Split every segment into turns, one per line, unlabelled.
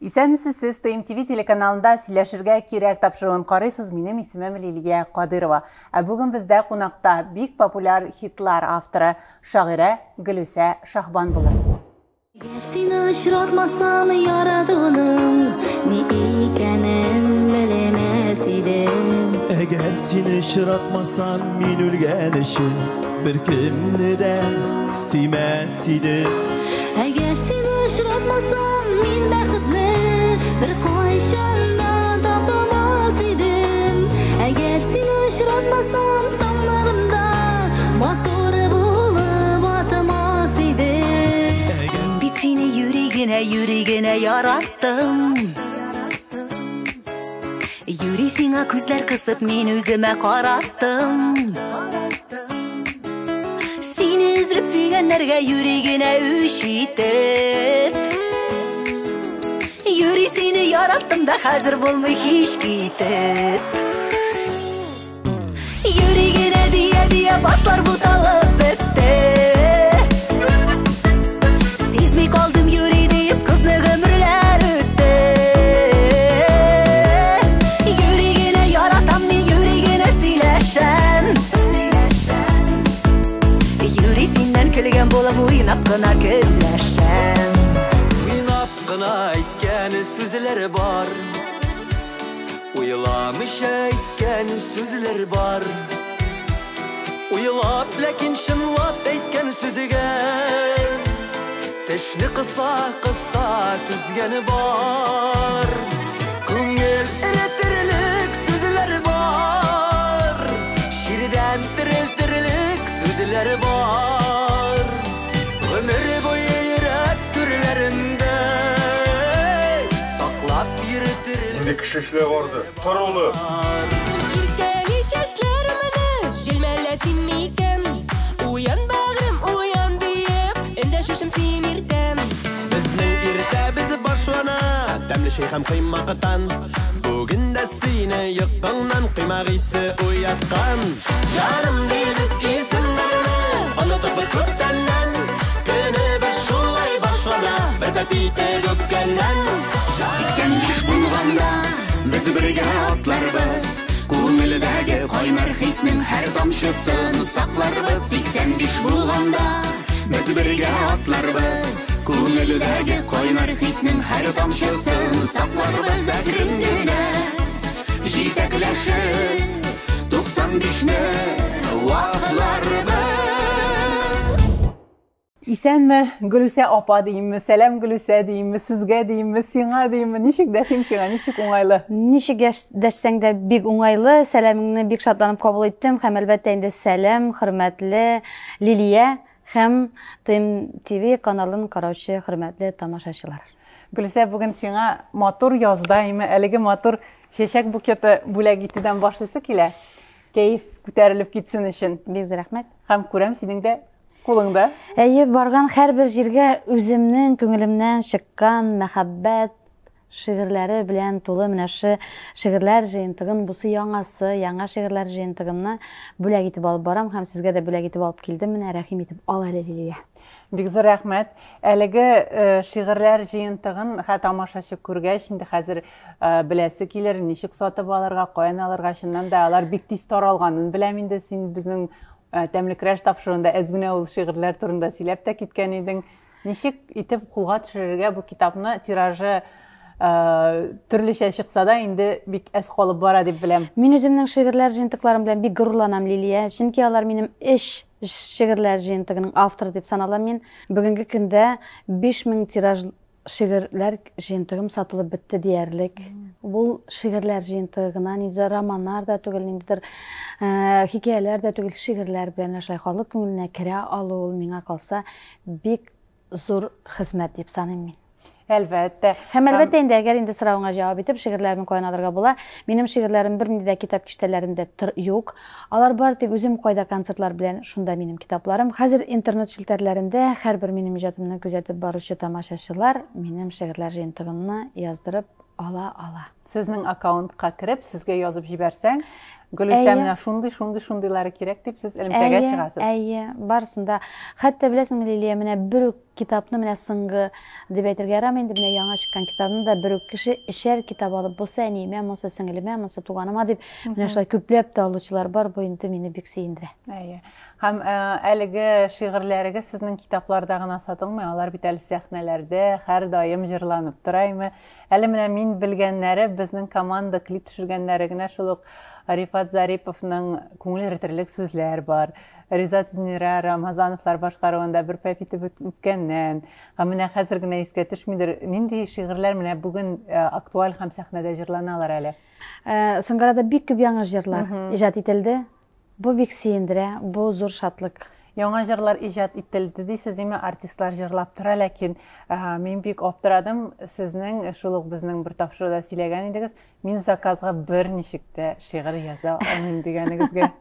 Исәнмесез, сез ТМТV телеканалында сөйләшергә кирәк тапшыруын карыйсыз. Минем исемем Лилия Кадырова. Ә бүген бездә кунакта бик популяр хитлар авторы, шагыйрә Гөлүсә Шахбан булыр.
Әгәр сине очратмасам, яратуның ни икәнен белмәс идем.
Әгәр сине очратмасам, мин үлгән өчен бер кемне дә сөймәс идем.
Әгәр сине очратмасам, мин бәхетле bir кайчан да тапмас идем. Әгәр сине очратмасам, таңнарымда матур булып атмас идем. Бит сине йөрегенә яраттым. Йөри сиңа күзләр кысып, мин үземә караттым. Сине эзләп сөйгәннәргә йөрегенә үч итеп. Йөри сине яраттым да хәзер булмый һич китеп. Йөрегенә дия башлар буталып бетте. Сизми калдым йөри дип күпме гомерләр үтте. Йөрегенә яратам мин, йөрегенә сөйләшәм. Йөри синнән көлгән булып уйнап кына көнләшәм.
Уйнап кына әйткән сүзләр бар, уйламыйча әйткән сүзләр бар. Уйлап, ләкин чынлап әйткән сүзгә тешне кыса түзгәне бар. Күңел эретерлек сүзләр бар, ширдән терелтерлек сүзләр бар. Гомер буе йөрәк түрләрендә саклап йөртерлек.
Инде кеше эшләп барды. Торулы.
Иркәли чәчләремне җилмәләсин микән? Уян бәгърем, уян диеп, эндәшүшем син иртән.
Безнең иртә без башлана, тәмле шәй һәм кыймактан. Бүген дә сине йокыңнан кыймак исе уяткан. Җаным дибез исемләрне, онытып күптәннән. Көнебез шулай башлана, бер тәтите үткәннән.
85 булганда без бергә атларбыз. Күңелдәге кайнар хиснең һәр тамчысын сакларбыз. 85 булганда без бергә атларбыз. Күңелдәге кайнар хиснең һәр тамчысын сакларбыз. Әкрен генә җитәкләшеп 95-не вакларбыз.
Исәнме, Гөлүсә апа дейме, сәлам Гөлүсә дейме, сезгә дейме, сиңа дейме, ничек дәшим сиңа, ничек уңайлы?
Ничек дәшсәң дә бик уңайлы, сәламыңны бик шатланып кабул иттем һәм әлбәттә инде сәлам, хөрмәтле Лилия һәм ТМТV каналын караучы хөрмәтле тамашачылар.
Гөлүсә, бүген сиңа матур яздаймы, әлеге матур чәчәк букеты бүләк итүдән башлысы килә. Кәеф күтәрелеп китсен өчен.
Бик рәхмәт.
Һәм күрәм синең дә кулыңда.
Әйе, барган һәрбер җиргә үземнең күңелемнән чыккан мәхәббәт шигырьләре белән тулы менә шу шигырьләр җыентыгын, бусы яңа шигырьләр җыентыгымны бүләк итеп алып барам һәм сезгә дә бүләк итеп алып килдем. Менә рәхим итеп ал әле Лилия.
Бик зур рәхмәт. Әлеге шигырьләр җыентыгын тамашачы күргәч, инде хәзер беләсе килер, ничек сатып алырга, каян алырга, чыннан да алар бик тиз таралганын беләм инде. Син безнең тәмле краш тапшыруында әзгенә ул шигырьләр турында сөйләп тә киткән идең. Ничек итеп кулга төшерергә бу китапны? Тиражы төрлечә чыкса да инде бик әз калып бара дип беләм.
Мин үземнең шигырьләр җыентыкларым белән бик горурланам, Лилия. Чөнки алар минем шигырьләр җыентыгының авторы дип саналам. Мин бүгенге көндә 5000 тираж шигырьләр җыентыгым сатылып бетте диярлек. Бу шигырьләр җыентыгынан инде романнар да түгел, инде хикәяләр дә түгел, шигырьләр белән шулай халык күңеленә керә алу, миңа калса бик зур хезмәт дип саныйм мин.
Әлбәттә.
Һәм әлбәттә инде әгәр инде сорауыңа җавап итеп шигырьләрне каян алырга була, минем шигырьләрем бернинди дә китап киштәләрендә юк. Алар бар тик үзем кайда концертлар белән, шунда минем китапларым. Хәзер интернет челтәрләрендә һәрбер минем иҗатымны күзәтеп баручы тамашачылар минем шигырьләр җыентыгымны яздырып ала.
Сезнең аккаунтка кереп, сезгә язып җибәрсәң, Gülüsem менә шундый-шундыйлары кирәк дип сез элемтәгә чыгасыз.
Әйе, барысында. Хәтта беләсеңме, Лилия, менә бер үк китапны менә соңгы дип әйтергә ярам инде, менә яңа чыккан китапны да бер үк кеше эшәр китап алып, булса әниемә, булса сеңлемә, булса туганыма дип, менә шулай күпләп тә алучылар бар, бу инде мине бик сөендерә.
Әйе. Һәм әлеге шигырьләрегез сезнең китапларда гына сатылмый, алар бит әле сәхнәләрдә һәр даим җырланып тораймы? Әле менә мин белгәннәре безнең команда клип төшергәннәре генә шул ук Рифат Зариповның күңел ретерлек сүзләр бар. Ризат Зинира Рамазановлар башкаруында бер пәп итеп үткәннән. Һәм менә хәзер генә искә төшмидер. Нинди шигырьләр менә бүген актуаль һәм сәхнәдә җырланалар әле?
Сыңгарада бик күп яңа җырлар иҗат ителде. Бу бик сөендерә, бу зур шатлык.
Яңа җырлар иҗат ителде дисез, име артистлар җырлап тора, ләкин мин бик аптырадым. Сезнең шул ук безнең бер тапшыруда сөйләгән идегез, мин заказга бер ничек тә шигырь яза алмыйм дигәнегезгә.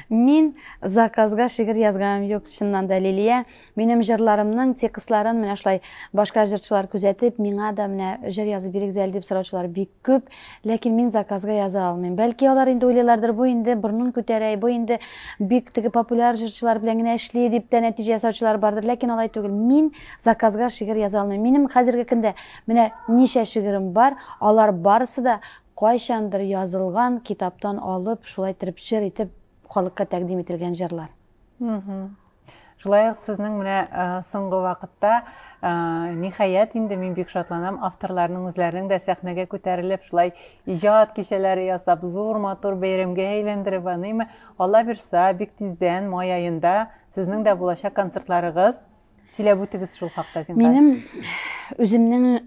Мин заказга шигырь язганым юк, чыннан да, Лилия. Минем җырларымның текстларын менә шулай башка җырчылар күзәтеп, миңа да менә җыр язып бирегез әле дип сораучылар бик күп, ләкин мин заказга яза алмыйм. Бәлки алар инде уйлыйлардыр, бу инде борынын күтәрә, бу инде бик теге популяр җырчылар белән генә эшли дип тә нәтиҗә ясаучылар бардыр, ләкин алай түгел. Мин заказга шигырь яза алмыйм. Минем хәзерге көндә менә ничә шигырем бар, алар барысы да кайчандыр язылган китаптан алып, шулай итеп җыр итеп халыкка тәкъдим ителгән җырлар.
Шулай ук сезнең менә соңгы вакытта ниһаять инде мин бик шатланам, авторларның үзләренең дә сәхнәгә күтәрелеп, шулай иҗат кичәләре ясап, зур матур бәйрәмгә әйләндереп, аныймы, Алла бирсә, бик тиздән май аенда сезнең дә булачак концертларыгыз. Сөйләп үтегез шул хакта, зинһар.
Минем үземнең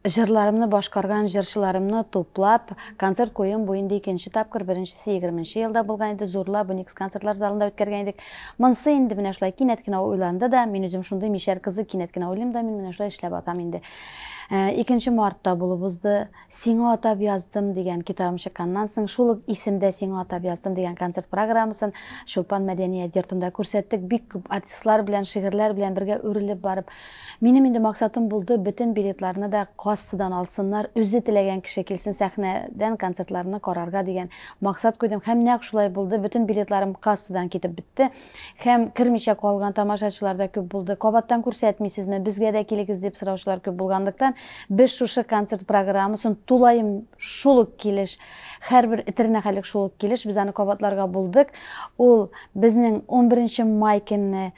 җырларымны башкарган җырчыларымны туплап, концерт куем бу инде икенче тапкыр, беренчесе 20-нче елда булган иде, зурлап Уникс концертлар залында үткәргән идек. Монсы инде менә шулай кинәт кенә уйланды да, мин үзем шундый мишәр кызы кинәт кенә уйлыйм да, мин менә шулай эшләп атам инде. 2 мартта булып узды. Сиңа атап яздым дигән китабым чыкканнан соң, шул ук исемдә Сиңа атап яздым дигән концерт программасын Чулпан мәдәният йортында күрсәттек. Бик күп артистлар белән, шигырьләр белән бергә үрелеп барып, минем инде максатым булды, бөтен билетларны да кассадан алсыннар, үзе теләгән кеше килсен сәхнәдән концертларны карарга дигән максат куйдым. Һәм нәкъ шулай булды. Бөтен билетларым кассадан китеп бетте. Һәм кирмичә калган тамашачылар да күп булды. Кабаттан күрсәтмисезме, безгә дә килегез дип сораучылар күп булгандыктан, без шушы концерт программасын тулайым шул ук килеш, һәрбер итернәһәлек шул ук килеш, без аны кабатларга булдык. Ул безнең 11 май көнне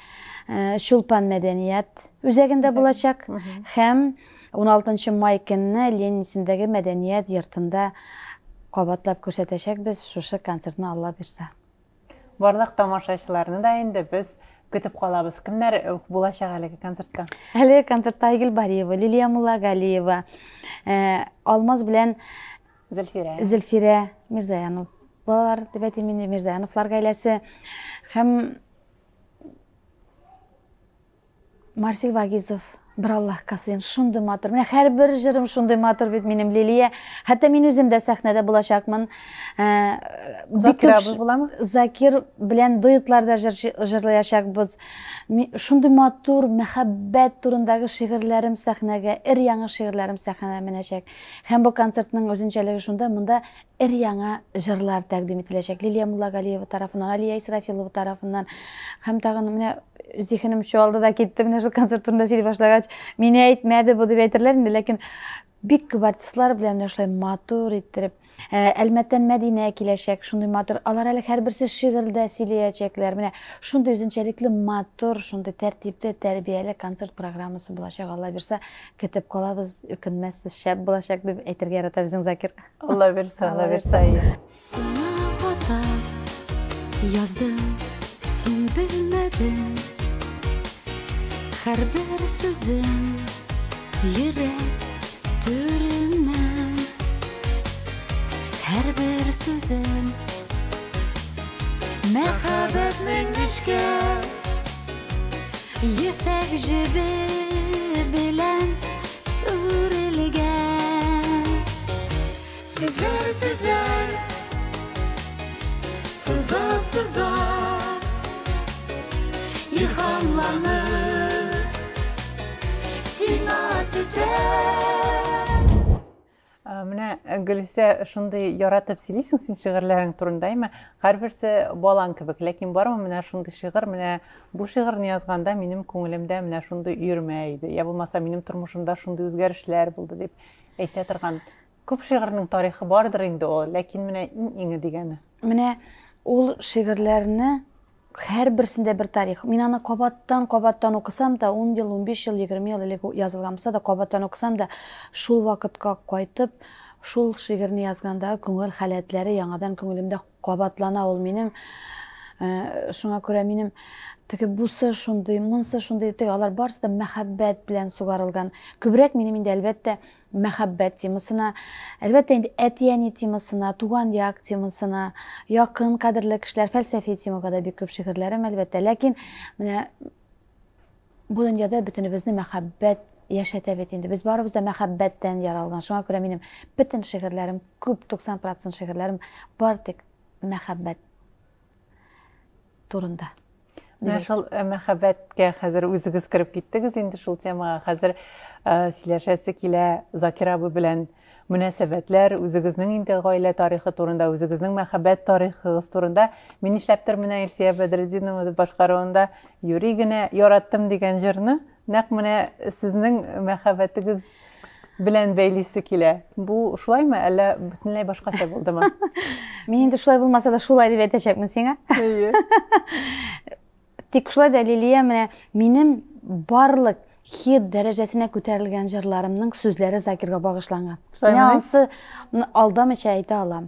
Чулпан мәдәният үзәгендә булачак, һәм 16 май көнне Ленин исемендәге мәдәният йортында кабатлап күрсәтәчәкбез шушы концертны, Алла бирсә.
Барлык тамашачыларны да инде без көтеп калабыз. Кемнәр булачак әлеге концертта?
Әлеге концертта Айгөл Бариева, Лилия Муллагалиева, Алмаз белән Зөлфирә Мирзаянов бар, дип әйтим мин, Мирзаяновлар гаиләсе, һәм Марсель Вагизов, бер Аллаһ касыйн, шундый матур. Менә һәрбер җырым шундый матур бит минем, Лилия. Хәтта мин үзем дә сәхнәдә булачакмын.
Закир абый буламы?
Закир белән дуэтларда җырлаячакбыз. Шундый матур мәхәббәт турындагы шигырьләрем сәхнәгә, яңа шигырьләрем сәхнәгә менәчәк. Һәм бу концертның үзенчәлеге шунда, монда яңа җырлар тәкъдим ителәчәк. Лилия Муллагалиева тарафыннан, Алия Исрафилова тарафыннан, һәм тагын менә зихенем чуалды да китте, менә шул концерт турында сөйли башлагач, мине әйтмәде бу дип әйтерләр инде, ләкин бик күп артистлар белән шулай матур иттереп, Әлмәттән Мәдинә киләчәк, шундый матур, алар әле һәрберсе шигырьдә сөйләячәкләр. Менә шундый үзенчәлекле матур, шундый тәртипле, тәрбияле концерт программасы булачак, Алла бирсә, көтеп калабыз, үкенмәссез, шәп булачак дип әйтергә ярата безнең Закир.
Алла бирсә, Алла бирсә.
Сиңа атап яздым, син белмәдең, һәрбер сүзем йөрәк түреннән, һәрбер сүзем мәхәббәтнең нечкә ефәк җебе белән үрелгән. Сүзләр, сүзләр, сыза, сыза, илһамланып сиңа төзәм.
Менә Гөлүсә, шундый яратып сөйлисең син шигырьләрең турында, әйме? Һәрберсе балаң кебек, ләкин бармы менә шундый шигырь, менә бу шигырьне язганда минем күңелемдә менә шундый өйрмә иде, я булмаса минем тормышымда шундый үзгәрешләр булды дип әйтә торган. Күп шигырьнең тарихы бардыр инде ул, ләкин менә иң дигәне.
Менә ул шигырьләрне һәрберсендә бер тарих. Мин аны кабаттан укысам да, 10 ел, 15 ел, 20 ел элек язылган булса да, кабаттан укысам да, шул вакытка кайтып, шул шигырьне язганда күңел халәтләре яңадан күңелемдә кабатлана. Ул минем шуңа күрә минем бусы шундый, монсы шундый, алар барысы да мәхәббәт белән сугарылган. Күбрәк минем инде әлбәттә мәхәббәт темасына, әлбәттә инде әти-әни темасына, туган як темасына, якын кадерле кешеләр, фәлсәфи темага да бик күп шигырьләрем әлбәттә. Ләкин менә бу дөньяда бөтенебезне мәхәббәт яшәтә бит инде. Без барыбыз да мәхәббәттән яралган. Шуңа күрә минем бөтен шигырьләрем, күп 90% шигырьләрем бар тик мәхәббәт турында.
Менә шул мәхәббәткә хәзер үзегез кирип киттегез инде шул темага. Хәзер сөйләшәсе килә Закир абый белән мөнәсәбәтләр, үзегезнең инде гаилә тарихы турында, үзегезнең мәхәббәт тарихыгыз турында. Мин нишләптер менә Илсия Бәдретдинова башкаруында юри генә яраттым дигән җырны нәкъ менә сезнең мәхәббәтегез белән бәйлисе килә. Бу шулаймы, әллә бөтенләй башкача булдымы?
Мин инде шулай булмаса да шулай дип әйтәчәкмен сиңа. Тик шулай да Лилия, менә минем барлык хит дәрәҗәсенә күтәрелгән җырларымның сүзләре Закирга багышланган. Менә ансы алдамыйча әйтә алам.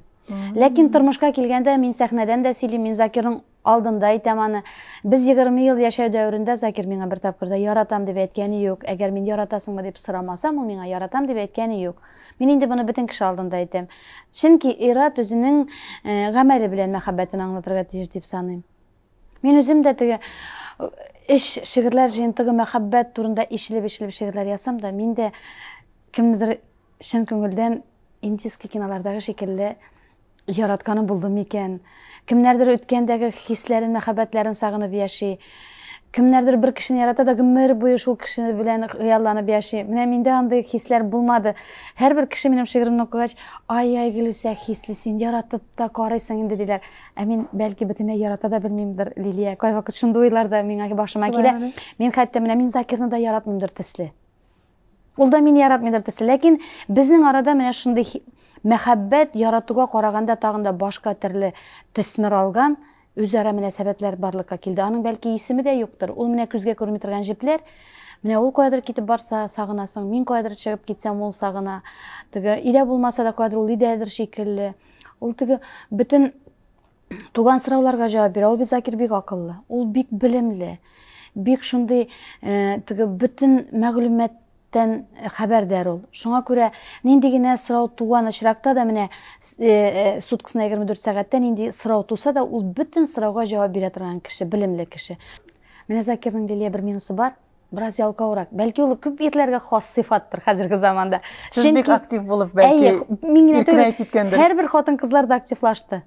Ләкин тормышка килгәндә мин сәхнәдән дә сөйлим, мин Закирның алдында әйтәм аны. Без 20 ел яшәү дәверендә Закир миңа бер тапкырда яратам дип әйткәне юк. Әгәр мин яратасыңмы дип сорамасам, ул миңа яратам дип әйткәне юк. Мин инде буны бөтен кеше алдында әйтәм. Чөнки Ират үзенең гамәле белән мәхәббәтен аңлатырга тиеш дип саныйм. Мин үзем дә теге шигырьләр җыентыгы мәхәббәт турында ишелеп шигырьләр язсам да, мин дә кемнедер чын күңелдән индийский кинолардагы шикелле яратканым булдым икән. Кемнәрдер үткәндәге хисләрен, мәхәббәтләрен сагынып яши. Кемнәрдер бер кешене ярата да гомер буе шул кеше белән хыялланып яши. Менә миндә андый хисләр булмады. Һәрбер кеше минем шигыремне укыгач, ай Гөлүсә, хисле син яратып та карыйсың инде диләр. Ә мин бәлки бөтенләй ярата да белмимдер, Лилия. Кайвакыт шундый уйлар да миңа башыма килә. Мин хәтта менә мин Закирны да яратмыймдыр төсле. Ул да мине яратмыйдыр төсле. Ләкин безнең арада менә шундый мәхәббәт яратуга караганда тагын да башка төрле төсмер алган үзара мөнәсәбәтләр барлыкка килде. Аның бәлки исеме дә юктыр. Ул менә күзгә күренми торган җепләр. Менә ул кайдыр китеп барса сагынасың, мин кайдыр чыгып китсәм ул сагына. Теге илә булмаса да кайдыр ул идәдер шикелле. Ул теге бөтен туган сорауларга җавап бирә. Ул бит Закир бик акыллы. Ул бик белемле. Бик шундый теге бөтен мәгълүматтан хәбәрдар ул. Шуңа күрә нинди генә сорау туган очракта да менә суткасына 24 сәгатьтә нинди сорау туса да ул бөтен сорауга җавап бирә торган кеше, белемле кеше. Менә Закирның Лилия бер минусы бар. Бераз ялкаурак. Бәлки ул күп ирләргә хас сыйфаттыр хәзерге заманда.
Сез бик актив булып бәлки иркенәйеп киткәндер.
Һәрбер хатын-кызлар да активлашты.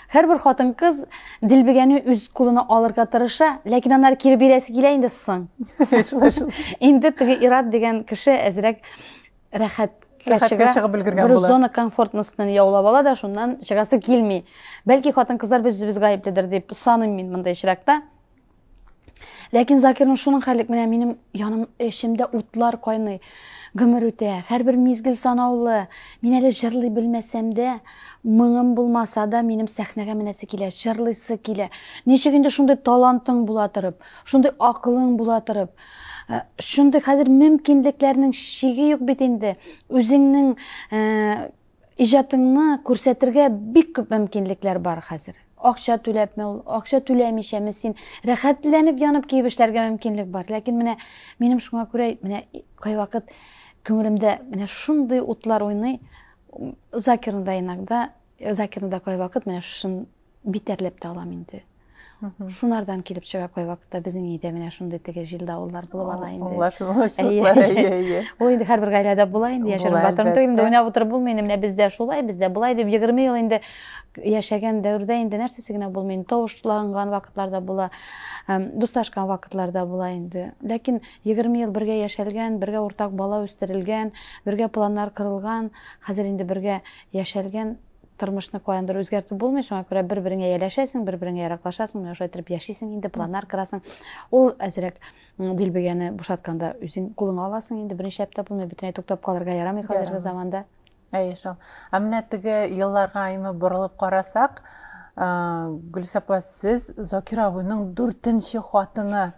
Һәрбер хатын-кыз Дилбегәне үз кулына алырга тырыша, ләкин аннары кире бирәсе килә инде соң. Инде теге Ират дигән кеше әзрәк рәхәткә чыгып өлгергән була. Бер зона комфортностен яулап ала да шуннан чыгасы килми. Бәлки хатын-кызлар безгә гаепледер дип саныйм мин мондай очракта. Ләкин Закирның шуның хәле менә минем яным эчемдә утлар кайный. Гомер үтә, һәрбер мизгел санаулы. Мин әле җырлый белмәсәм дә, мыңым булмаса да минем сәхнәгә менәсе килә, җырлыйсы килә. Ничек инде шундый талантың була торып, шундый акылың була торып, шундый хәзер мөмкинлекләрнең шиге юк бит инде. Үзеңнең иҗатыңны күрсәтергә бик күп мөмкинлекләр бар хәзер. Акча түләпме ул, акча түләмичәме син, рәхәтләнеп янып киеп эшләргә мөмкинлек бар. Ләкин менә минем шуңа күрә менә кайвакыт күңелемдә менә шундый утлар уйный. Закирны да кайвакыт менә шуны битәрләп тә алам инде. Шунардан килеп чыга кой вакытта безнең өйдә менә шундый теге җил давыллар булып ала инде.
Аңлашылышлыклар, әйе.
Ул инде һәрбер гаиләдә була инде, яшәгән
Була,
батырым түгел, инде
әлбәттә.
уйнап утырып булмый инде, менә бездә шулай, бездә булай дип 20 ел инде яшәгән дәврдә инде нәрсәсе генә булмый, инде тавышланган вакытларда була, дусташкан вакытларда була инде. Ләкин 20 ел бергә яшәлгән, бергә уртак бала үстерелгән, бергә планнар кырылган, хәзер инде бергә яшәлгән тормышны каяндыр үзгәртеп булмый, шуңа күрә бер-береңә яләшәсең, бер-береңә яраклашасың, менә шулай итеп яшисең инде, планнар кырасың. Ул әзрәк дилбегәне бушатканда үзең кулыңа аласың инде, беренче әптә булмый, бөтенләй туктап калырга ярамый хәзерге заманда.
Әйе шул. Менә теге елларга айымы борылып карасак, Гөлсапа, сез Закир абыйның 4нче хатыны.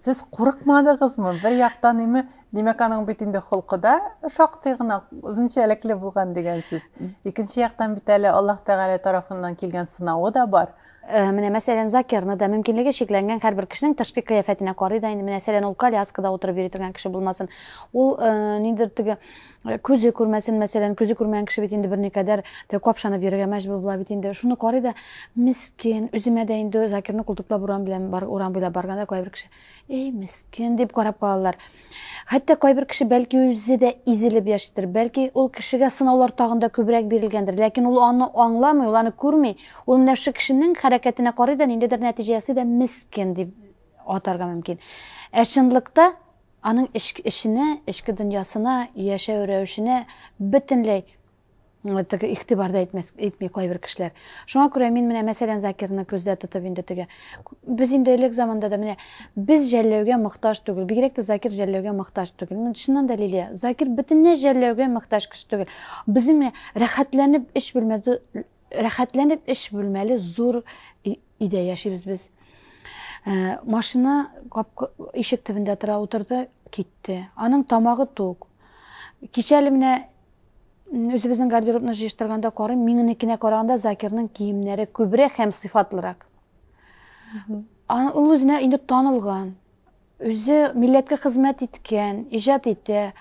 Сез курыкмадыгызмы? Бер яктан име, димәк аның бит инде холкыда шактый гына үзенчәлекле булган дигәнсез. Икенче яктан бит әле Аллаһ Тәгалә тарафыннан килгән сынавы да бар.
Менә мәсәлән Закирны да мөмкинлеге шикләнгән һәрбер кешенең тышкы кыяфәтенә карый да инде, мәсәлән ул коляскада утырып йөри торган кеше булмасын. Ул ниндер теге күзе күрмәсен, мәсәлән күзе күрмәгән кеше бит инде берникадәр капшанып йөрергә мәҗбүр була бит инде. Шуны карый да мискин, үземә дә инде Закирны култыклап урам белән урам буйлап барганда кайбер кеше "Эй, мискин" дип карап калалар. Хәтта кайбер кеше бәлки үзе дә изелеп яшитер, бәлки ул кешегә сынаулар тагында күбрәк бирелгәндер, ләкин ул аны аңламый, ул аны күрми. Ул менә шу кешенең хәрәкәтенә карый да ниндидер нәтиҗәсе дә мискин дип атарга мөмкин. Ә чынлыкта аның эшенә, эшке дөньясына, яшәү рәвешенә бөтенләй теге игътибарда итми кайбер кешеләр. Шуңа күрә мин менә мәсәлән Закирны күздә тотып инде теге. Без инде элек заманда да менә без жәлләүгә мохтаҗ түгел, бигрәк тә Закир жәлләүгә мохтаҗ түгел. Мин чыннан да Лилия, Закир бөтенләй жәлләүгә мохтаҗ кеше түгел. Без менә рәхәтләнеп эш бүлмәле зур өйдә яшибез без. Машина ишек төбендә тора, утырды, китте. Аның тамагы тук. Кичәле менә үзебезнең гардеробны җыештырганда карыйм, минекенә караганда Закирның киемнәре күбрәк һәм сыйфатлырак. Ул үзенә инде танылган, үзе милләткә хезмәт иткән, иҗат итә.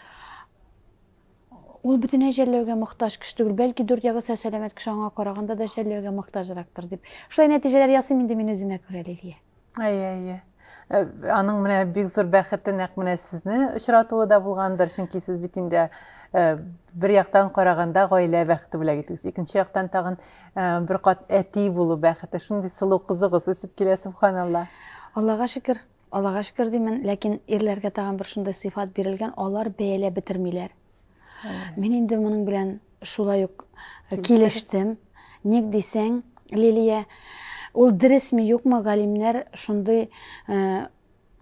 Ул бөтенләй жәлләүгә мохтаҗ кеше түгел, бәлки 4 ягы сәламәт кеше аңа караганда да жәлләүгә мохтаҗрактыр дип. Шулай нәтиҗәләр ясыйм инде мин үземә күрә, Лилия.
Әйе. Аның менә бик зур бәхете нәкъ менә сезне очратуы да булгандыр, чөнки сез бит инде бер яктан караганда гаилә бәхете бүләк итегез. Икенче яктан тагын бер кат әти булу бәхете. Шундый сылу кызыгыз үсеп килә, субханалла.
Аллага шөкер димен, ләкин ирләргә тагын бер шундый сыйфат бирелгән, алар бәяләп бетермиләр. Мин инде моның белән шулай ук килештем. Ник дисәң, Лилия, ул дөресме юкмы, галимнәр шундый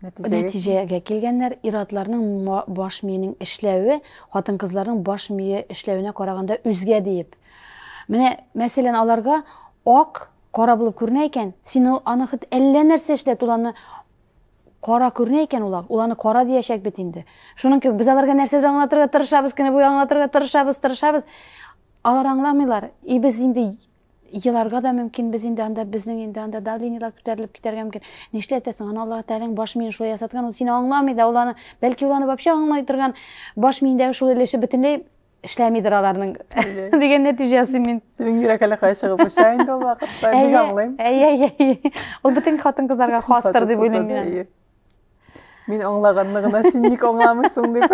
нәтиҗәгә килгәннәр, иратларның баш миенең эшләве хатын-кызларның баш мие эшләвенә караганда үзгә диеп. Менә мәсәлән аларга ак, кара булып күренә икән, син аны әллә нәрсә эшләт, ул аны кара күренә икән, ул аны кара диячәк бит инде. Шуның кебек без аларга нәрсәдер аңлатырга тырышабыз, көне буе аңлатырга тырышабыз. Алар аңламыйлар. Без инде елларга да мөмкин, без инде анда безнең инде анда давлениялар күтәрелеп китәргә мөмкин. Нишләтәсең, аны Аллаһ Тәгаләнең баш миен шулай ясаткан, ул сине аңламый да, ул аны бәлки ул аны вообще аңлый торган баш миендәге шул элеше бөтенләй эшләмидер аларның дигән нәтиҗәсе мин.
Синең йөрәкәле кайшыгып уша инде ул вакытта, бик аңлыйм.
Әйе. Ул бөтен хатын-кызларга хастыр дип уйлыйм мин.
Мин аңлаганны гына син ник аңламыйсың дип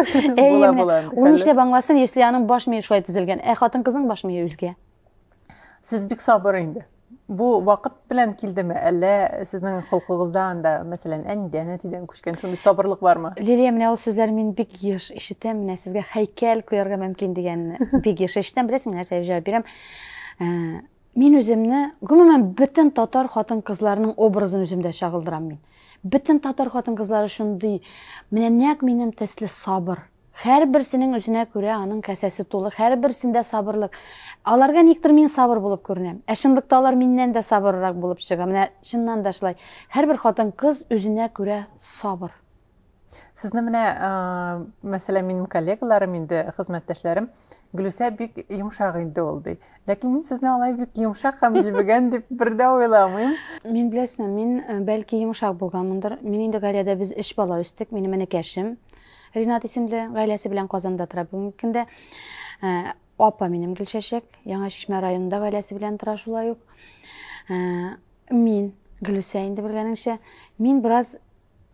була.
Ул нишләп аңласын, если аның баш мие шулай төзелгән, хатын-кызның баш мие үзгә.
Сез бик сабыр инде. Бу вакыт белән килдеме? Әллә сезнең холкыгызда анда, мәсәлән, әнидән, әтидән күчкән шундый сабырлык бармы?
Лилия, менә ул сүзләр мин бик еш ишетәм, менә сезгә һәйкәл куярга мөмкин дигәнне бик еш ишетәм. Беләсең, нәрсә дип җавап бирәм? Мин үземне, гомумән, бөтен татар хатын-кызларының образын үземдә чагылдырам мин. Бөтен татар хатын-кызлары шундый, менә нәкъ минем төсле сабыр. Һәрберсенең үзенә күрә аның кәсәсе тулы, һәрберсендә сабырлык. Аларга никтер мин сабыр булып күренәм. Ә чынлыкта алар миннән дә сабыррак булып чыга. Менә чыннан да шулай. Һәрбер хатын-кыз үзенә күрә сабыр.
Сезне менә, мәсәлән, минем коллегаларым инде, хезмәттәшләрем, Гөлүсә бик йомшак инде ул ди. Ләкин мин сезне алай бик йомшак һәм җибегән дип бер дә уйламыйм.
Мин беләсезме, мин бәлки йомшак булганмындыр. Мин инде гаиләдә без 3 бала үстек. Минем энекәшем Ринат исемле, гаиләсе белән Казанда тора. Бүгенге көндә апа минем Гөлчәчәк, Яңа Шишмә районында гаиләсе белән тора шулай ук. Мин Гөлүсә, инде белгәнеңчә, мин бераз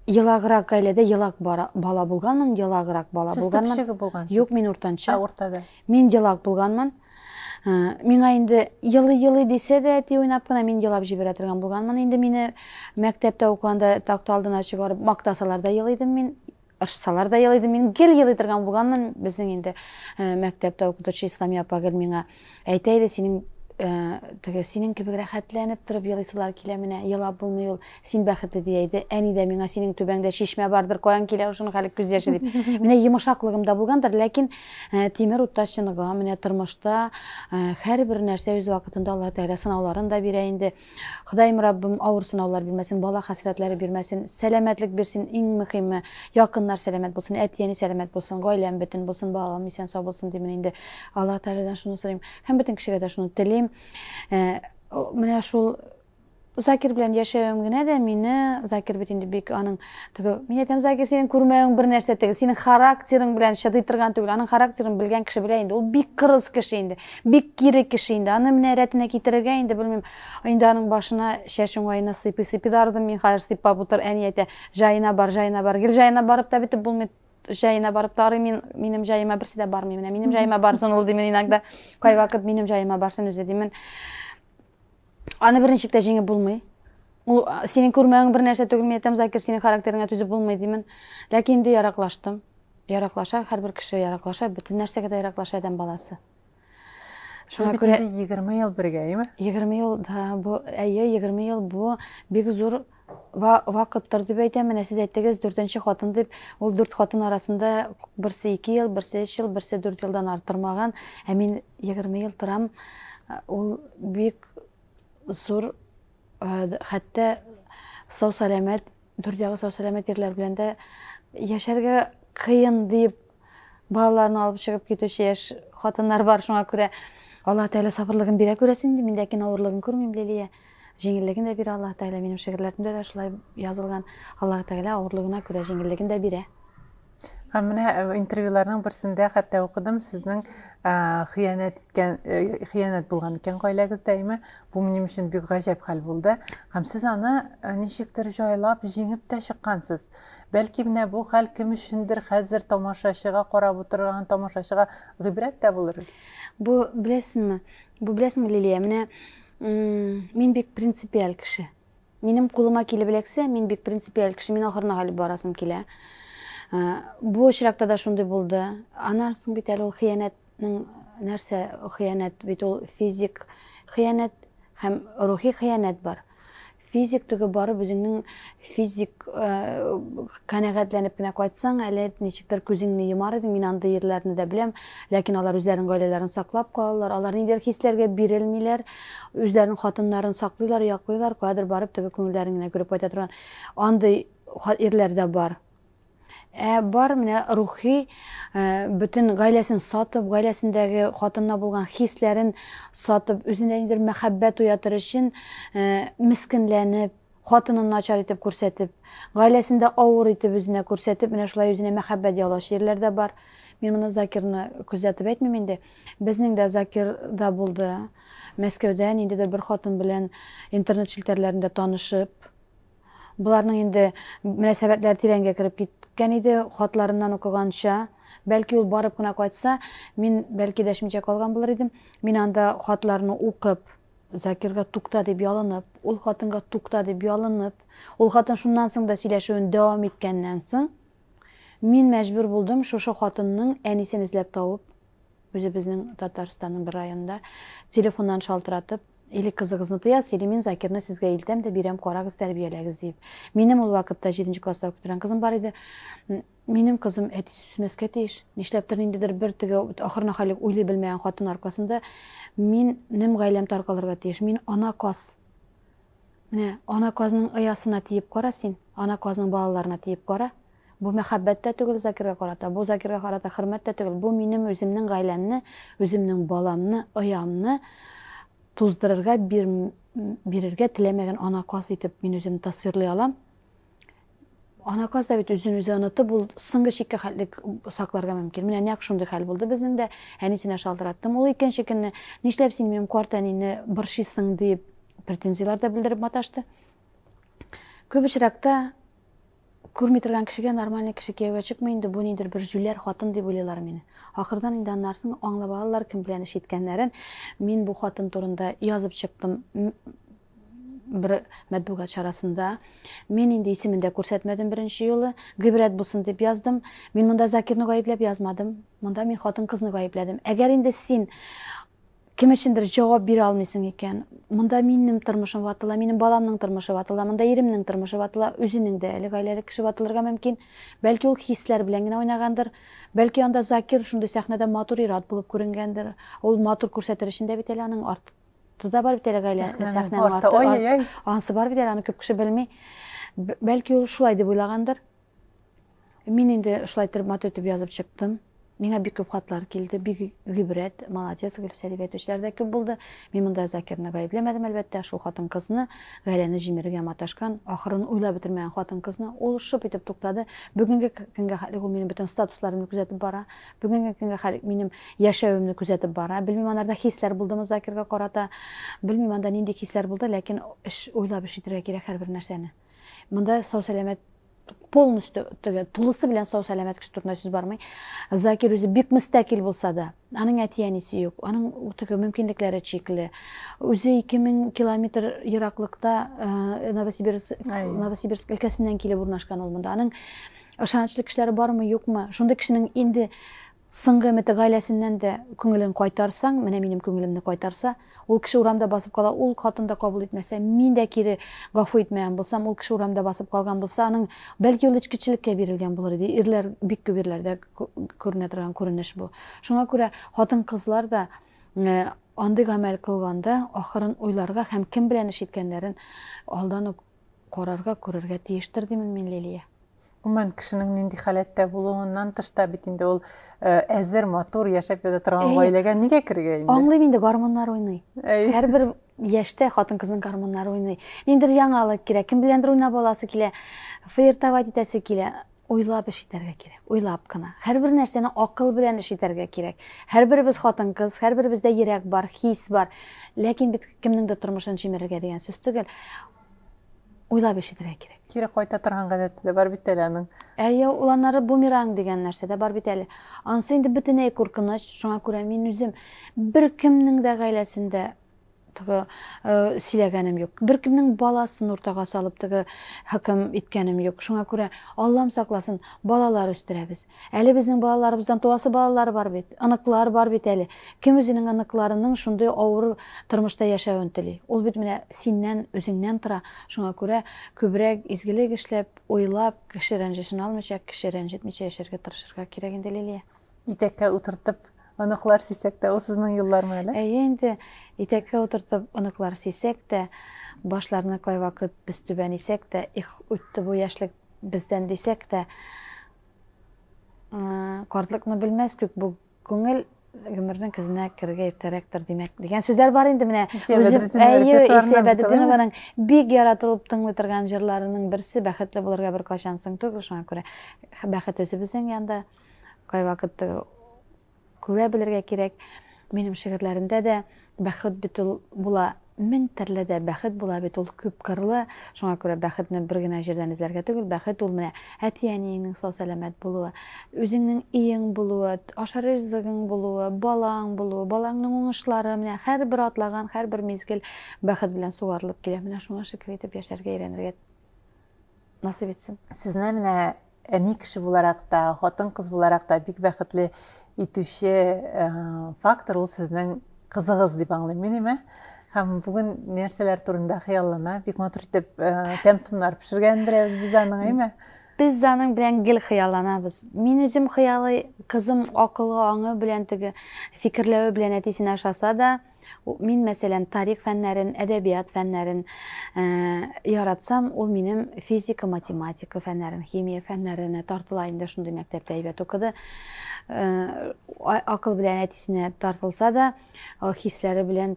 йылаграк гаиләдә йылак бала булганмын, йылаграк бала
Сез
булганмын.
төпчеге булгансыз?
Юк, мин уртанчы.
Уртада.
Мин йылак булганмын. Миңа инде йылы дисә дә, әти уйнап кына мин йылап җибәрә торган булганмын. Инде мине мәктәптә укыганда такта алдына чыгарып мактасалар да йылыйдым мин. Ашсалар да йылыйдым мин. Гел йылый торган булганмын. Безнең инде мәктәптә укытучы Исламия апа гел миңа әйтә иде, синең кебек рәхәтләнеп торып йылыйсылар килә менә, йылап булмый ул, син бәхетле дияйде. Әни дә миңа синең түбәңдә шишмә бардыр, каян килә шуның хәле күз яше дип. Менә йомшаклыгым да булгандыр, ләкин тимер утташчынлыгы менә тормышта һәрбер нәрсә үз вакытында Аллаһ Тәгалә сынауларын да бирә инде. Ходаем Раббым авыр сынаулар бирмәсен, бала хәсрәтләре бирмәсен, сәламәтлек бирсен, иң мөһиме, якыннар сәламәт булсын, әти-әни сәламәт булсын, гаиләм бөтен булсын, балам исән сау булсын дип инде Аллаһ Тәгаләдән шуны сорыйм. Һәм бөтен кешегә дә шуны телим. Менә шул Закир белән яшәвем генә дә мине, Закир бит инде бик аның мин әйтәм, Закир, синең күрмәвең бер нәрсә түгел, синең характерың белән шыдый торган түгел, аның характерын белгән кеше белә инде, ул бик кырыс кеше инде, бик кире кеше инде, аны менә рәтенә китерергә инде белмим, инде аның башына шәш уңайына сыйпый дардым мин, хәзер сыйпап утыр, әни әйтә, җаена бар, гел җаена барып та битеп булмый. Җаена барып тарый, минем җаема берсе дә бармый, менә минем җаема барсын ул димен иногда, кай вакыт минем җаема барсын үзе димен. Аны беренчектә җиңеп булмый. Ул синең күрмәвең бер нәрсә түгел, мен әйтәм, Закир, синең характерыңа түзеп булмый димен. Ләкин инде яраклаштым. Яраклаша, һәрбер кеше яраклаша, бөтен нәрсәгә дә яраклаша адәм баласы.
Шуңа күрә 20 ел бергәме?
20 ел да, бу 20 ел бу бик зур вакыттыр дип әйтәм. Менә сез әйттегез, 4нче хатын дип, ул 4 хатын арасында берсе 2 ел, берсе 3 ел, берсе 4 елдан артырмаган. Ә мин 20 ел торам. Ул бик зур, хәтта сау сәламәт, дөрдәге сау сәламәт ерләр белән дә яшәргә кыен дип балаларны алып чыгып китүче яшь хатыннар бар. Шуңа күрә Аллаһ Тәгалә сабырлыгын бирә күрәсен ди, мин ләкин авырлыгын күрмим, Лилия. Җиңеллеген дә бирә Аллаһ Тәгалә, минем шигырьләремдә дә шулай язылган. Аллаһ Тәгалә авырлыгына күрә җиңеллеген дә бирә.
Һәм менә интервьюларның берсендә хәтта укыдым, сезнең хыянәт булган икән гаиләгездә, әйме? Бу минем өчен бик гаҗәп хәл булды. Һәм сез аны ничектер җайлап, җиңеп тә чыккансыз. Бәлки менә бу хәл кем өчендер хәзер тамашачыга карап утырган тамашачыга гыйбрәт тә булыр.
Бу беләсеңме, Лилия, менә мин бик принципиаль кеше. Минем кулыма килеп эләксә, мин бик принципиаль кеше, мин ахырына хәл барасым килә. Бу очракта да шундый булды. Аннан соң бит әле ул хыянәтнең нәрсә, хыянәт бит ул физик хыянәт һәм рухи хыянәт бар. Физик түгел барып үзеңнең физик канәгатьләнеп кенә кайтсаң, әле ничектер күзеңне йомар идең, мин андый ерләрне дә беләм, ләкин алар үзләренең гаиләләрен саклап калалар, алар ниндидер хисләргә бирелмиләр, үзләренең хатыннарын саклыйлар, яклыйлар, кадәр барып теге күңелләрен генә күреп кайта торган андый ерләр дә бар. Бар менә рухи бөтен гаиләсен сатып, гаиләсендәге хатынна булган хисләрен сатып, үзендә ниндидер мәхәббәт уятыр өчен мискенләнеп, хатынын начар итеп күрсәтеп, гаиләсендә авыр итеп үзенә күрсәтеп, менә шулай үзенә мәхәббәт яулаш ерләр дә бар. Мин моны Закирны күзәтеп әйтмим инде. Безнең дә Закир да булды. Мәскәүдә ниндидер бер хатын белән интернет челтәрләрендә танышып, буларның инде мөнәсәбәтләр тирәнгә кереп киткән иде, хатларыннан укыганча, бәлки ул барып кына кайтса, мин бәлки дәшмичә калган булыр идем. Мин анда хатларны укып, Закирга тукта дип ялынып, ул хатынга тукта дип ялынып, ул хатын шуннан соң да сөйләшүен дәвам иткәннән соң, мин мәҗбүр булдым шушы хатынның әнисен эзләп табып, үзе безнең Татарстанның бер районында телефоннан шалтыратып, или кызыгызны тыясыз, или мин Закирны сезгә илтәм дә бирәм, карагыз, тәрбияләгез дип. Минем ул вакытта 7нче класста укыган кызым бар иде. Минем кызым әти сүзмәскә тиеш. Нишләптер ниндидер бер теге ахырына хәлек уйлый белмәгән хатын аркасында минем гаиләм таркалырга тиеш. Мин ана каз. Менә ана казның оясына тиеп кара син, ана казның балаларына тиеп кара. Бу мәхәббәт тә түгел Закирга карата, бу Закирга карата хөрмәт тә түгел. Бу минем үземнең гаиләмне, үземнең баламны, оямны туздырырга, бирергә теләмәгән ана каз итеп мин үземне тасвирлый алам. Ана каз да бит үзен үзе онытып, ул соңгы чиккә хәтлек сакларга мөмкин. Менә нәкъ шундый хәл булды безнең дә. Әнисенә шалтыраттым. Ул икенче көнне нишләп син минем карт әнине борчыйсың дип претензиялар да белдереп маташты. Көп очракта күрмей торган кешегә нормальный кеше кияүгә чыкмый инде, бу ниндер бер жүләр хатын дип уйлыйлар мине. Ахырдан инде аннарсын аңлап алалар кем белән эш иткәннәрен. Мин бу хатын турында язып чыктым bir матбугат чарасында. Мен инде исемен дә күрсәтмәдем беренче юлы. Гыйбрәт булсын дип яздым. Мин монда Закирны гаепләп язмадым. Монда мин хатын-кызны гаепләдем. Әгәр инде син кем өчендер җавап бирә алмыйсың икән, монда минем тормышым ватыла, минем баламның тормышы ватыла, монда иремнең тормышы ватыла, үзенең дә әле гаиләле кеше ватылырга мөмкин. Бәлки ул хисләр белән генә уйнагандыр. Бәлки анда Закир шундый сәхнәдә матур ир-ат булып күренгәндер. Ул матур күрсәтер өчен дә бит әле аның артында бар бит әле гаилә сәхнәнең арты. Ансы бар бит әле, аны күп кеше белми. Бәлки ул шулай дип уйлагандыр. Мин инде шулай итеп матур итеп язып чыктым. Миңа бик күп хатлар килде, бик гыйбрәт, молодец, Гөлсә дип әйтүчеләр дә күп булды. Мин монда Закирны гаепләмәдем, әлбәттә, шул хатын-кызны гаиләне җимерергә маташкан, ахырын уйлап бетермәгән хатын-кызны ул шып итеп туктады. Бүгенге көнгә хәле ул минем бөтен статусларымны күзәтеп бара. Бүгенге көнгә хәле минем яшәвемне күзәтеп бара. Белмим, анарда хисләр булдымы Закирга карата. Белмим, анда нинди хисләр булды, ләкин эш уйлап эш итәргә кирәк һәрбер нәрсәне. Монда сау-сәламәт полностью тулысы белән сау-сәламәт кеше турында сүз бармый. Закир үзе бик мөстәкил булса да, аның әти-әнисе юк, аның мөмкинлекләре чикле. Үзе 2000 километр ераклыкта Новосибирск өлкәсеннән килеп урнашкан ул монда. Аның ышанычлы кешеләре бармы, юкмы? Шундый кешенең инде соңгы өмете гаиләсеннән дә күңелен кайтарсаң, менә минем күңелемне кайтарса, ул кеше урамда басып кала, ул хатын да кабул итмәсә, мин дә кире гафу итмәгән булсам, ул кеше урамда басып калган булса, аның бәлки ул эчкечелеккә бирелгән булыр иде. Ирләр бик күп ирләрдә күренә торган күренеш бу. Шуңа күрә хатын-кызлар да андый гамәл кылганда ахырын уйларга һәм кем белән эш иткәннәрен алдан ук карарга, күрергә тиештер димен мин, Лилия.
Уман кешенең нинди халәттә булуыннан тышта бит инде ул әзер, матур яшәп ята торган гаиләгә нигә кергән инде?
Аңлыйм инде, гормоннар уйный. Һәрбер яшьтә хатын-кызның гормоннары уйный. Ниндер яңалык кирәк, кем беләндер уйнап аласы килә, флиртовать итәсе килә. Уйлап эш итәргә кирәк, уйлап кына. Һәрбер нәрсәне акыл белән эш итәргә кирәк. Һәрберебез хатын-кыз, һәрберебездә йөрәк бар, хис бар. Ләкин бит кемнеңдер тормышын җимерергә дигән сүз түгел. Уйлап эш итәргә кирәк.
Кире кайта торган гадәте дә бар бит әле аның.
Ул аннары бумеранг дигән нәрсә дә бар бит әле. Ансы инде бөтенләй куркыныч. Шуңа күрә мин үзем бер кемнең дә гаиләсендә сөйләгәнем юк. Бер кемнең баласын уртага салып хөкем иткәнем юк. Шуңа күрә Аллам сакласын, балалар үстерәбез. Әле безнең балаларыбыздан туасы балалар бар бит, аныклар бар бит әле. Кем үзенең аныкларының шундый авыр тормышта яшәвен тели. Ул бит менә синнән, үзеңнән тора. Шуңа күрә күбрәк изгелек эшләп, уйлап, кеше рәнҗешен алмыйча, кеше рәнҗетмичә яшәргә тырышырга кирәк инде, Лилия.
Итәккә утыртып аныклар сисәк тә, ул сезнең юллармы әле?
Инде итәккә утыртып аныклар сисәк тә, башларны кайвакыт без түбән исәк тә, үтте бу яшьлек бездән дисәк тә, картлыкны белмәс күк бу күңел гомернең көзенә кергә иртәрәктер димәк дигән сүзләр бар инде менә. Бәдретдинованың бик яратылып тыңлый торган җырларының берсе бәхетле булырга бер качансың түгел, шуңа күрә бәхет үзебезнең янда кайвакыт күрә белергә кирәк. Минем шигырьләремдә дә бәхет бит ул була, мең төрле дә бәхет була бит ул, күп кырлы. Шуңа күрә бәхетне бер генә җирдән эзләргә түгел, бәхет ул менә әти-әниеңнең сау-сәламәт булуы, үзеңнең иең булуы, ашар ризыгың булуы, балаң булуы, балаңның уңышлары, менә һәрбер атлаган, һәрбер мизгел бәхет белән сугарылып килә. Менә шуңа шөкер итеп яшәргә өйрәнергә насыйп итсен.
Сезне менә әни кеше буларак та, хатын-кыз буларак та бик бәхетле итүче фактор ул сезнең кызыгыз дип аңлыйм мин. Һәм бүген нәрсәләр турында хыяллана, бик матур итеп тәм-томнар пешергән берәүз без аның,
Без аның белән гел хыялланабыз. Мин үзем хыялый, кызым акыллы аңы белән фикерләве белән әтисенә ашаса да, мин мәсәлән тарих фәннәрен, әдәбият фәннәрен яратсам, ул минем физика, математика фәннәрен, химия фәннәренә тартыла инде, шундый мәктәптә әйбәт укыды. Акыл белән әтисенә тартылса да, хисләре белән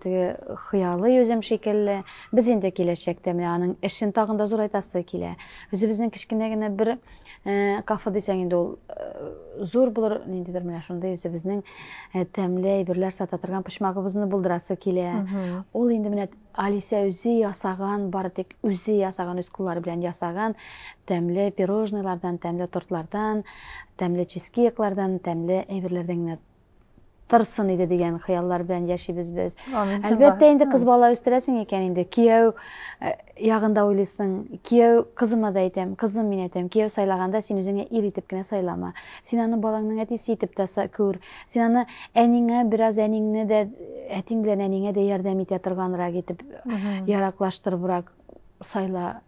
хыялый үзем шикелле. Без инде киләчәктә менә аның эшен тагын да зурайтасы килә. Үзебезнең кечкенә генә бер кафе дисәң инде ул зур булыр, ниндидер менә шундый үзебезнең тәмле әйберләр сата торган почмагыбызны булдырасы килә. Ул инде менә Алиса үзе ясаган, бары тик үзе ясаган, үз куллары белән ясаган тәмле пирожныйлардан, тәмле тортлардан, тәмле чизкейклардан, тәмле әйберләрдән генә тырсын иде дигән хыяллар белән яшибез без. Әлбәттә инде кыз бала үстерәсең икән инде. Кияү ягында уйлыйсың. Кияү кызыма да әйтәм, кызым мин әйтәм, кияү сайлаганда син үзеңә ир итеп кенә сайлама. Син аны балаңның әтисе итеп тә күр. Син аны әнingә бераз әнingне дә әтиң белән әнingә дә ярдәм итә торганрак итеп яраклаштырыбрак сайла.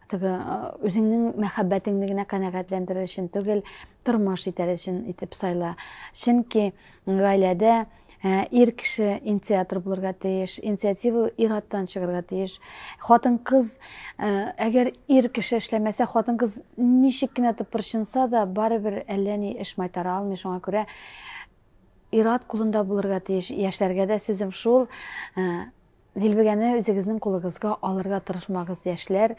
Үзеңнең мәхәббәтеңне генә канәгатьләндерер өчен түгел, тормыш итәр өчен итеп сайла. Чөнки гаиләдә ир кеше инициатор булырга тиеш, инициатива ир-аттан чыгарга тиеш. Хатын-кыз, әгәр ир кеше эшләмәсә, хатын-кыз ничек кенә тыпырчынса да, барыбер әллә ни эш майтара алмый. Шуңа күрә ир-ат кулында булырга тиеш. Яшьләргә дә сүзем шул. Дилбегәне үзегезнең кулыгызга алырга тырышмагыз, яшьләр,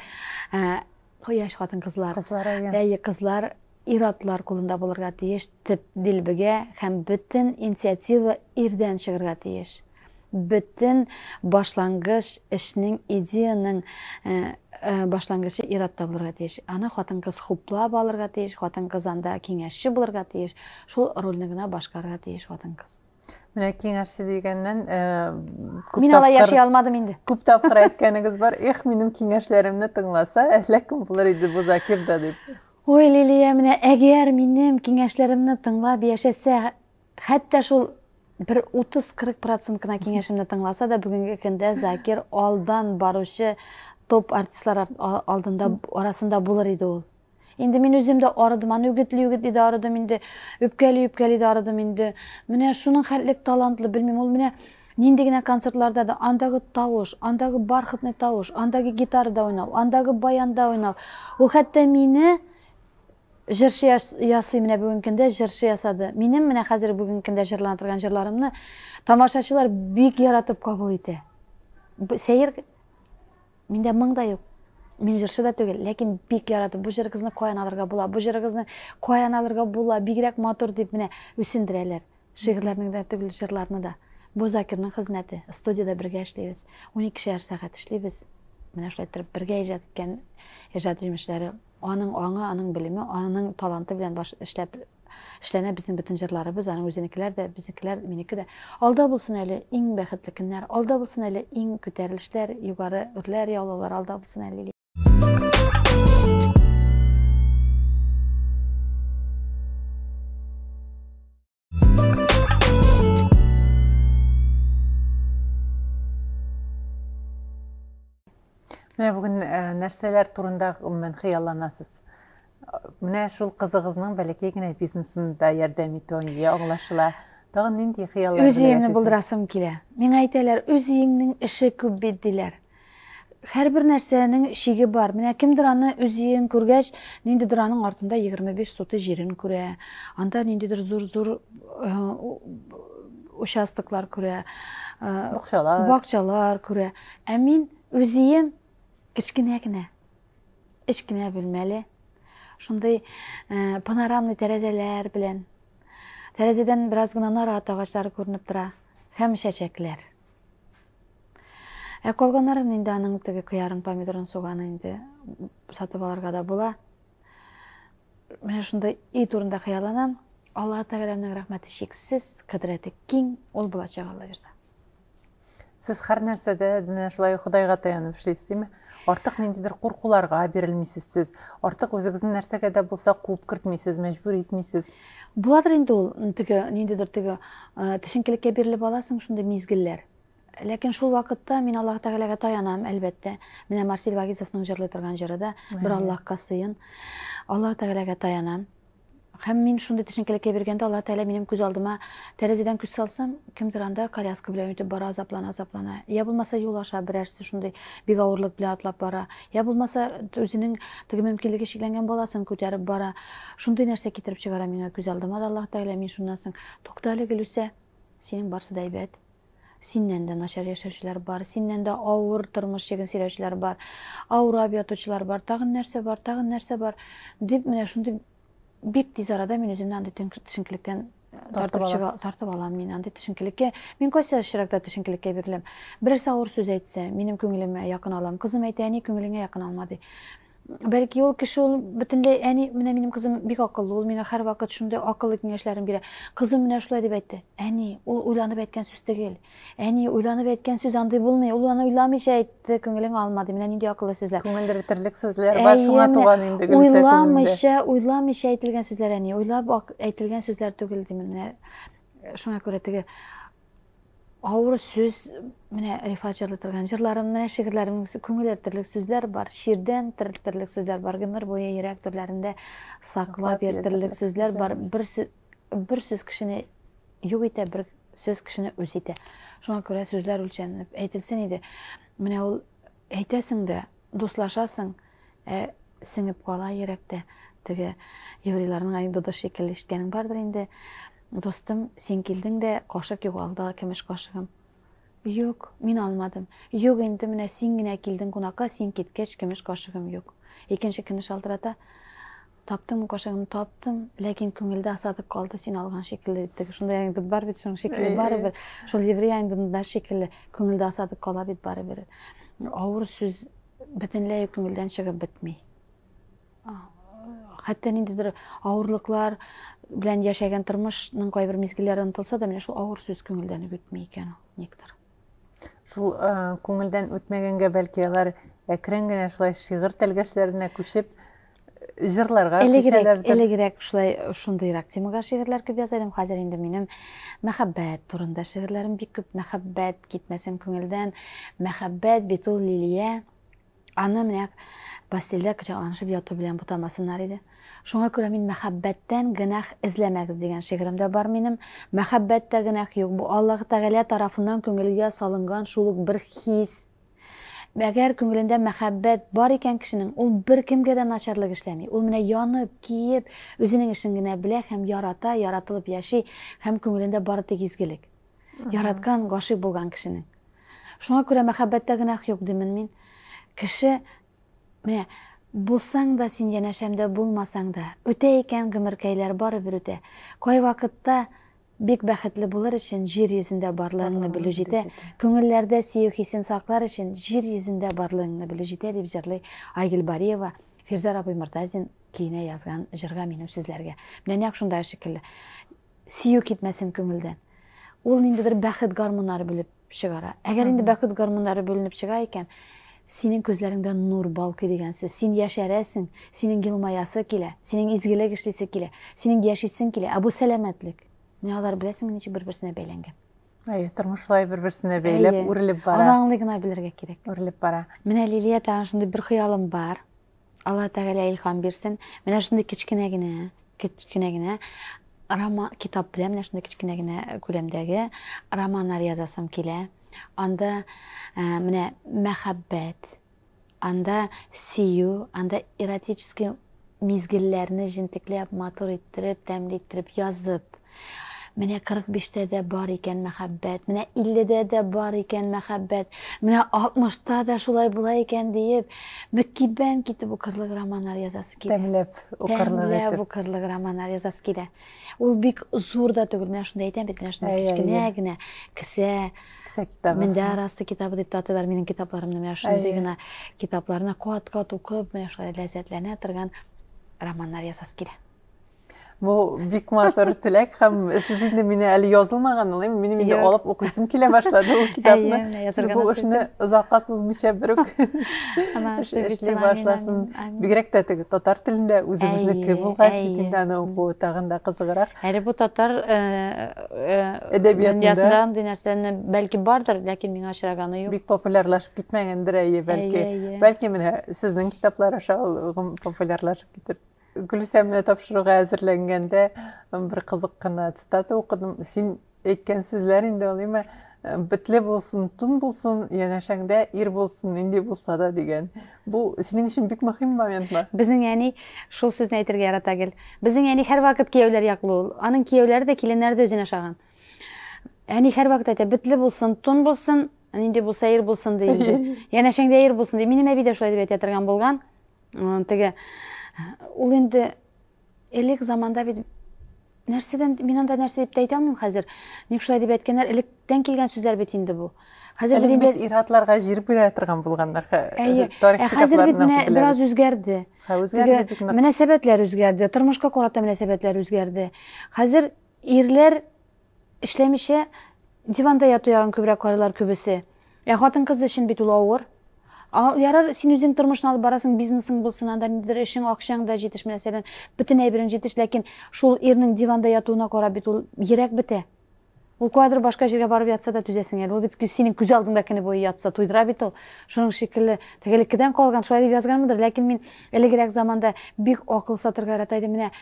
яшь хатын-кызлар. Кызлар ир-атлар кулында булырга тиеш. Дилбегә һәм бөтен инициатива ирдән чыгарга тиеш. Бөтен башлангыч эшнең, идеяның башлангычы ир-атта булырга тиеш. Аны хатын-кыз хуплап алырга тиеш, хатын-кыз анда киңәшче булырга тиеш. Шул рольне генә башкарырга тиеш хатын-кыз.
Менә киңәшче дигәннән
Мин алай яши алмадым инде.
Күп тапкыр әйткәнегез бар. Минем киңәшләремне тыңласа, әллә кем булыр иде бу Закир да дип.
Ой, Лилия, менә әгәр минем киңәшләремне тыңлап яшәсә, хәтта шул бер 30-40% кына киңәшемне тыңласа да, бүгенге көндә Закир алдан баручы топ артистлар арасында булыр иде ул. Инде мин үзем дә арыдым, аны үгетле диде арыдым инде, үпкәли дә арыдым инде. Менә шуның хәтлек талантлы, белмим, ул менә нинди генә концертларда да андагы тавыш, андагы бархатный тавыш, андагы гитарада уйнау, андагы баянда уйнау. Ул хәтта мине җырчы ясый, менә бүген көндә җырчы ясады. Минем менә хәзер бүген көндә җырлана торган җырларымны тамашачылар бик яратып кабул итә. Сәер миндә моң да юк. Мин җырчы да түгел, ләкин бик яратып, бу җырыгызны каян алырга була, бу җырыгызны каян алырга була, бигрәк матур дип менә үсендерәләр. Шигырьләрне дә түгел, җырларны да. Бу Закирның хезмәте. Студияда бергә эшлибез. 12 сәгать эшлибез. Менә шулай торып бергә иҗат иткән иҗат җимешләре, аның аңы, аның белеме, аның таланты белән эшләнә безнең бөтен җырларыбыз, аның үзенекеләр дә, безнекеләр, минеке дә. Алда булсын әле иң бәхетле көннәр, алда булсын әле иң күтәрелешләр, югары үрләр яулаулар, алда булсын әле.
Менә бүген нәрсәләр турында гомумән хыялланасыз? Менә шул кызыгызның бәләкәй генә бизнесында ярдәм итүен аңлашыла. Тагын нинди хыяллар?
Үз өемне булдырасым килә. Миңа әйтәләр, үз өеңнең эше күп бит диләр. Һәрбер нәрсәнең шиге бар. Менә кемдер аны үз өен күргәч, ниндидер аның артында 25 соты җирен күрә. Анда ниндидер зур участоклар күрә, бакчалар күрә. Ә мин үз өем кичкенә генә, эчкенә бүлмәле. Шундай панорамный тәрәзәләр белән. Тәрәзәдән бераз гына нарат агачлары күренеп тора һәм чәчәкләр. Калганнарын инде аның теге кыярын, помидорын, суганы инде сатып алырга да була. Менә шундай үй турында хыялланам. Алла Тәгаләнең рәхмәте чиксез, кыдрәте киң, ул булачак Алла бирсә.
Сез һәр нәрсәдә менә шулай Худайга таянып эшлисезме? Артык ниндидер куркуларга бирелмисез сез. Артык үзегезнең нәрсәгә дә булса куып кертмисез, мәҗбүр итмисез.
Буладыр инде ул теге ниндидер теге төшенкелеккә бирелеп аласың шундай мизгелләр. Ләкин шул вакытта мин Аллаһ Тәгаләгә таянам, әлбәттә. Менә Марсель Вагизовның җырлый торган җырыда бер Аллаһка сыен, Аллаһ Тәгаләгә таянам. Һәм мин шундай төшенкелеккә биргәндә Аллаһ Тәгалә минем күз алдыма тәрәзәдән күз салсам, кемдер анда коляска белән үтеп бара, азаплана. Я булмаса юл аша берәрсе шундай бик авырлык белән атлап бара. Я булмаса үзенең теге мөмкинлеге чикләнгән баласын күтәреп бара. Шундай нәрсә китереп чыгара миңа күз алдыма да Аллаһ Тәгалә. Мин шуннан соң, туктале Гөлүсә, синең барсы да әйбәт. Синнән дә начар яшәүчеләр бар, синнән дә авыр тормыш чиген сирәүчеләр бар, авырап ятучылар бар, тагын нәрсә бар, дип менә шундай бик тиз арада мин үземне андый төшенкелектән тартып алам мен андай тишинкиликке. Мен көйсө ширакта тишинкиликке бирилем. Бирсе ауыр сөз айтса, менин көңүлүмө якын алам. Кызым айтты, "Әни көңүлүңө якын алмады." Бәлки ул кеше ул бүтүнләй әни, менә минем кызым бик акыллы, ул миңа һәр вакыт шундый акыллы киңәшләрен бирә. Кызым менә шулай дип әйтте. Әни, ул уйланып әйткән сүз түгел. Әни, уйланып әйткән сүз андай булмый. Ул аны уйламыйча әйтте, көңүлүң алмады. Менә нинди акыллы сүзләр.
Күңелдә терлек сүзләр бар, шуңа туган инде Гөлсә күңелдә.
Уйламыйча әйтелгән сүзләр, әни, уйлап әйтелгән сүзләр түгел димен. Менә шуңа күрә теге авыр сүз, менә Рифат җырлатырган җырларым, менә шигырьләремнең күңел терлек сүзләр бар, ширдән терлек сүзләр бар, гомер буе йөрәк төрләрендә саклап йөртерлек сүзләр бар. Бер сүз кешене юк итә, бер сүз кешене үз итә. Шуңа күрә сүзләр үлчәнеп әйтелсен иде. Менә ул әйтәсең дә, дуслашасың, сеңеп кала йөрәктә. Теге еврейларның айында шикелле ишеткәнең бардыр инде. Достым, сен килдең дә, кашык югалды, көмеш кашыгым. Юк, мин алмадым. Юк, инде менә син генә килдең кунакка, син киткәч, көмеш кашыгым юк. Икенче көнне шалтырата, таптым кашыгымны таптым, ләкин күңелдә асатып калды, син алган шикелле. Шундай аңдып бар бит, шуның шикелле барыбер. Шул еврей аңдында шикелле күңелдә асатып кала бит барыбер. Авыр сүз бөтенләй күңелдән чыгып бетми. Хәтта ниндидер авырлыклар белән яшәгән тормышның кайбер мизгилләре онытылса да, менә шул авыр сүз күңелдән үтми икән никтер.
Шул күңелдән үтмәгәнгә бәлки алар әкрен генә шулай шигырь тәлгәшләренә күчеп җырларга күчәләрдер.
Элегрәк шулай шундыйрак темага шигырьләр күп язадым. Хәзер инде минем мәхәббәт турында шигырьләрем бик күп. Мәхәббәт китмәсен күңелдән. Мәхәббәт бит ул лилия. Аны менә бастилдә кочакланышып яту белән бутамасыннар иде. Шуңа күрә мин мәхәббәттән гынах эзләмәгез дигән шигыремдә бар минем. Мәхәббәттә гынах юк. Бу Аллаһ Тәгалә тарафыннан күңелгә салынган шул ук бер хис. Әгәр күңелендә мәхәббәт бар икән кешенең, ул бер кемгә дә начарлык эшләми. Ул менә янып, киеп, үзенең эшен генә белә һәм ярата, яратылып яши, һәм күңелендә бары тик изгелек. Яраткан, гашыйк булган кешенең. Шуңа күрә мәхәббәттә гынах юк димен мин. Кеше менә булсаң да син янәшәмдә булмасаң да, үтә икән гомеркәйләр барыбер үтә. Кай вакытта бик бәхетле булыр өчен җир йөзендә барлыгыңны белү җитә. Күңелләрдә сөю хисен саклар өчен җир йөзендә барлыгыңны белү җитә дип җырлый Айгөл Бариева, Фирза Рабый Мортазин киенә язган җырга минем сүзләргә. Менә нәкъ шундай шикелле. Сөю китмәсен күңелдән. Ул ниндидер бәхет гармоннары бүлеп чыгара. Әгәр инде бәхет гармоннары бүленеп чыга икән, синең күзләреңдә нур балкый дигән сүз. Син яшәрәсең, синең елмаясы килә, синең изгелек эшлисе килә, синең яшисең килә. Ә бу сәламәтлек. Менә алар беләсең ничек бер-берсенә бәйләнгән.
Тормышлай бер-берсенә бәйләп, үрелеп бара.
Аны аңлый гына белергә кирәк.
Үрелеп бара.
Менә Лилия тагын шундый бер хыялым бар. Алла Тәгалә илһам бирсен. Менә шундый кичкенә генә роман китап белән, менә шундый кичкенә генә күләмдәге романнар язасым килә. Анда менә мәхәббәт, анда сөю, анда эротический мизгелләрне җентекләп, матур иттереп, тәмле иттереп язып. Менә 45-тә дә бар икән мәхәббәт, менә 50-дә дә бар икән мәхәббәт, менә 60-та да шулай була икән диеп, мөкиббән китеп укырлык романнар язасы килә.
Тәмләп
укырлык романнар язасы килә. Ул бик зур да түгел, менә шунда әйтәм бит, менә шунда кичкенә генә кесә
китабы.
Менә арасты китабы дип таты бар минем китапларымны, менә шундый гына китапларны кат-кат укып, менә шулай ләззәтләнә торган романнар язасы килә.
Бу бик матур теләк һәм сез инде мине әле язылмаган, минем инде алып укыйсым килә башлады ул китапны. Сез бу эшне озакка сузмыйча бер үк эшли башласын. Бигрәк тә теге татар телендә үзебезнеке булгач, бит инде аны уку тагын да кызыграк.
Әле бу татар дөньясында андый нәрсәне бәлки бардыр, ләкин миңа очраганы юк.
Бик популярлашып китмәгәндер бәлки. Бәлки менә сезнең китаплар аша ул популярлашып китер. Гөлсәмне тапшыруга әзерләнгәндә бер кызык кына цитата укыдым. Син әйткән сүзләр инде ул име битле булсын, тун булсын, янәшәңдә ир булсын, инде булса да дигән. Бу синең өчен бик мөһим моментмы?
Безнең әни шул сүзне әйтергә ярата гел. Безнең әни һәр вакыт кияүләр яклы ул. Аның кияүләре дә киленнәре дә үзенә шаган. Әни һәр вакыт әйтә, битле булсын, тун булсын, инде булса ир булсын ди. Янәшәңдә ир булсын ди. Минем әби дә шулай дип әйтә торган булган. Теге ул инде элек заманда бит нәрседен мен анда нәрсе дип әйтә алмыйм хәзер. Ник шулай дип әйткәннәр, электән килгән сүзләр бит инде бу. Хәзер
Әле
инде
бит ир-атларга җир бирә торган булганнар.
хәзер бит менә бераз үзгәрде.
Үзгәрде бит.
Мөнәсәбәтләр үзгәрде, тормышка карата мөнәсәбәтләр үзгәрде. Хәзер ирләр эшләмичә диванда яту ягын күбрәк карыйлар күбесе. Хатын-кыз өчен бит ул авыр. Ярар, син үзең тормышны алып барасың, бизнесың булсын, анда ниндидер эшең, акчаң да җитеш, мәсәлән, бөтен әйберең җитеш, ләкин шул ирнең диванда ятуына карап бит ул йөрәк бетә. Ул кадр башка җиргә барып ятса да түзәсең әле. Ул бит синең күз алдыңда көне буе ятса туйдыра бит ул. Шуның шикелле тәгәлеккәдән калган, шулай дип язганмындыр, ләкин мин элегрәк заманда бик акыл сатырга ярата идем. Менә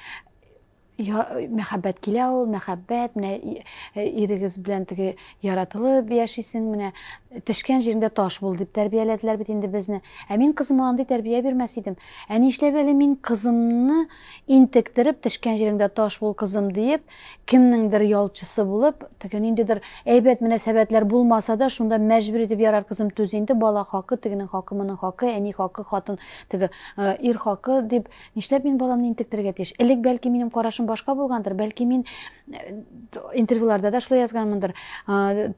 мәхәббәт килә ул, мәхәббәт, менә ирегез белән теге яратылып яшисең, менә төшкән җирендә таш бул дип тәрбияләделәр бит инде безне. Ә мин кызыма андый тәрбия бирмәс идем. Ә нишләп әле мин кызымны интектереп, төшкән җирендә таш бул кызым диеп, кемнеңдер ялчысы булып, теге ниндидер әйбәт мөнәсәбәтләр булмаса да, шунда мәҗбүр итеп ярар кызым түз инде, бала хакы, тегенең хакы, моның хакы, әни хакы, хатын, теге ир хакы дип, нишләп мин баламны интектерергә тиеш? Элек бәлки минем карашым башка булгандыр, бәлки мин интервьюларда да шулай язганмындыр.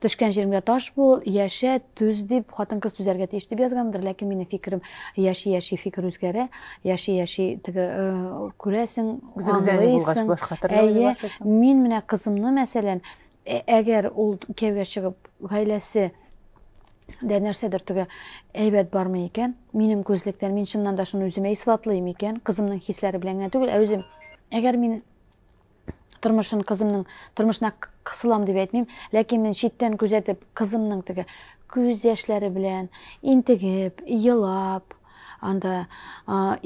Төшкән җиреңдә таш бул, яшә, түз дип, хатын-кыз түзәргә тиеш дип язганмындыр, ләкин минем фикерем яши фикер үзгәрә, яши теге күрәсең, аңлыйсың. Мин менә кызымны, мәсәлән, әгәр ул кияүгә чыгып, гаиләсе дә нәрсәдер теге әйбәт бармы икән, минем күзлектән мин чыннан да шуны үземә исбатлыйм икән, кызымның хисләре белән генә түгел, үзем әгәр мин кызымның тормышына кысылам дип әйтмим, ләкин мин читтән күзәтеп кызымның теге күз яшьләре белән интегеп, елап, анда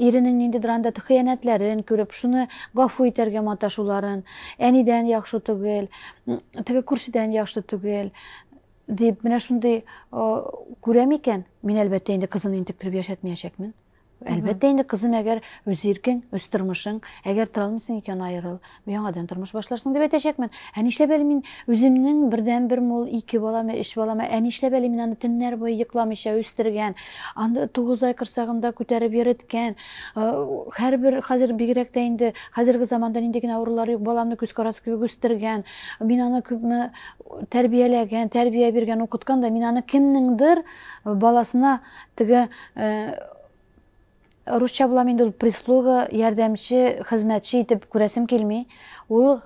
иренең ниндидер анда хыянәтләрен күреп, шуны гафу итәргә маташуларын, әнидән яхшы түгел, теге күршедән яхшы түгел дип, менә шундый күрәм икән, мин әлбәттә инде кызымны интектереп яшәтмәячәкмен. Әлбәттә инде кызым әгәр үз иркең, үз тормышың, әгәр тора алмыйсың икән аерыл, яңадан тормыш башларсың дип әйтәчәкмен. Ә нишләп әле мин үземнең бердән бер мул 2 баламы, 3 баламы, ә нишләп әле мин аны төннәр буе йокламыйча үстергән, аны 9 ай корсагында күтәреп йөрткән, һәрбер хәзер бигрәк тә инде хәзерге заманда нинди генә авырулар юк, баламны күз карасы кебек үстергән, мин аны күпме тәрбияләгән, тәрбия биргән, укыткан да, мин аны кемнеңдер баласына теге русча була инде ул прислуга, ярдәмче, хезмәтче итеп күрәсем килми. Ул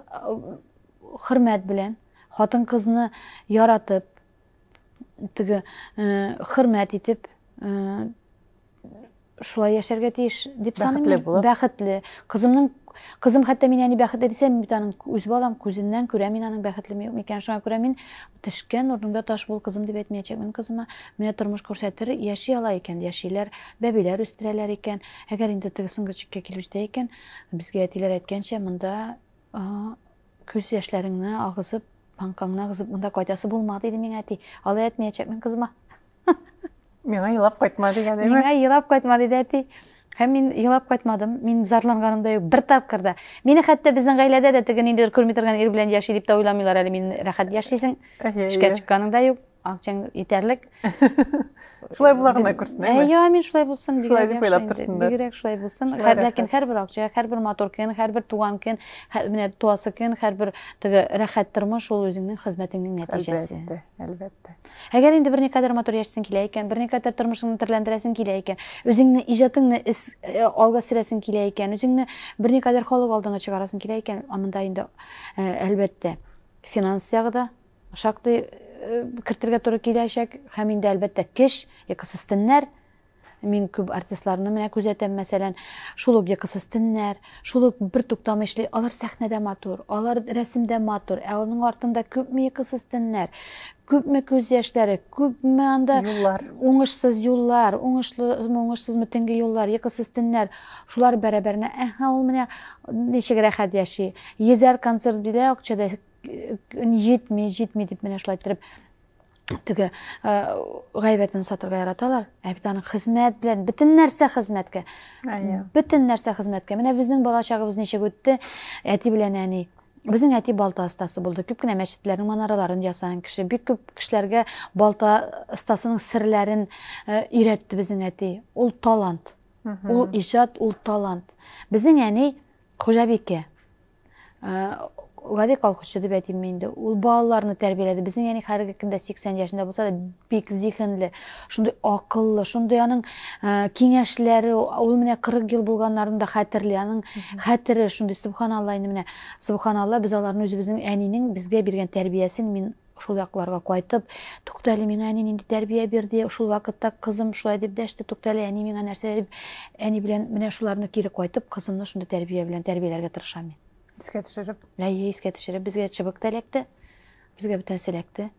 хөрмәт белән, хатын-кызны яратып, теге хөрмәт итеп, шулай яшәргә тиеш дип саныйм. Бәхетле. Кызым хәтта мин әни бәхетле дисәм, бит аның үз балам күзеннән күрә, мин аның бәхетлеме икән, шуңа күрә мин төшкән урынында таш бул кызым дип әйтмәячәкмен кызыма. Менә тормыш күрсәтер, яши ала икән, яшиләр, бәбиләр үстерәләр икән. Әгәр инде теге соңгы чиккә килеп җитә икән, безгә әтиләр әйткәнчә, монда күз яшьләреңне агызып, банкаңны агызып, монда кайтасы булмады диде миңа әти. Алай әйтмәячәкмен кызыма.
Миңа елап кайтмады дигән диме?
Миңа елап кайтмады диде әти. Һәм мин елап кайтмадым, мин зарланганымда юк, бер тапкырда. Мине хәтта безнең гаиләдә дә теге ниндидер күрми торган ир белән яши дип тә уйламыйлар әле, мин рәхәт яшисең, эшкә чыкканыңда юк, акчаң итәрлек.
Шулай булагына күрсен, әйме?
Мин шулай булсын, бигрәк шулай булсын. Ләкин һәрбер акча, һәрбер матур көн, һәрбер туган көн, менә туасы көн, һәрбер теге рәхәт тормыш ул үзеңнең хезмәтеңнең нәтиҗәсе.
Әлбәттә.
Әгәр инде берникадәр матур яшисең килә икән, берникадәр тормышыңны төрләндерәсең килә икән, үзеңне иҗатыңны алга сөрәсең килә икән, үзеңне берникадәр халык алдына чыгарасың килә икән, монда инде әлбәттә финанс ягында шактый кертергә туры киләчәк, һәм инде әлбәттә кеш, якысыз төннәр. Мин күп артистларны менә күзәтәм, мәсәлән, шул ук якысыз төннәр, шул ук бер туктамый эшли, алар сәхнәдә матур, алар рәсемдә матур, ә аның артында күпме якысыз төннәр, күпме күз яшьләре, күпме анда уңышсыз юллар, уңышсызмы төнге юллар, якысыз төннәр, шулар бәрабәренә, ул менә ничек рәхәт яши, йөзәр концерт бирә, акчада җитми дип менә шулай итеп теге гайбәтен сатырга яраталар. Ә бит аның хезмәт белән, бөтен нәрсә хезмәткә. Бөтен нәрсә хезмәткә. Менә безнең балачагыбыз ничек үтте, әти белән әни. Безнең әти балта остасы булды. Күп кенә мәчетләрнең манараларын ясаган кеше. Бик күп кешеләргә балта остасының серләрен өйрәтте безнең әти. Ул талант. Ул иҗат, ул талант. Безнең әни Хуҗабикә. Гади колхозчы дип әйтим инде. Ул балаларны тәрбияләде. Безнең яни һәрге көндә 80 яшендә булса да бик зиһенле, шундый акыллы, шундый аның киңәшләре, ул менә 40 ел булганнарын да хәтерли. Аның хәтере шундый субханалла инде менә. Субханалла, без аларны үзебезнең әнинең безгә биргән тәрбиясен мин шул якларга кайтып, туктали миңа әни нинди тәрбия бирде, шул вакытта кызым шулай дип дәште, туктали әни миңа нәрсә дип, әни белән менә шуларны кире кайтып, кызымны шундый тәрбия белән тәрбияләргә тырышам мин.
Искә төшереп.
Искә төшереп, безгә чыбык та эләкте, безгә бөтен эләкте.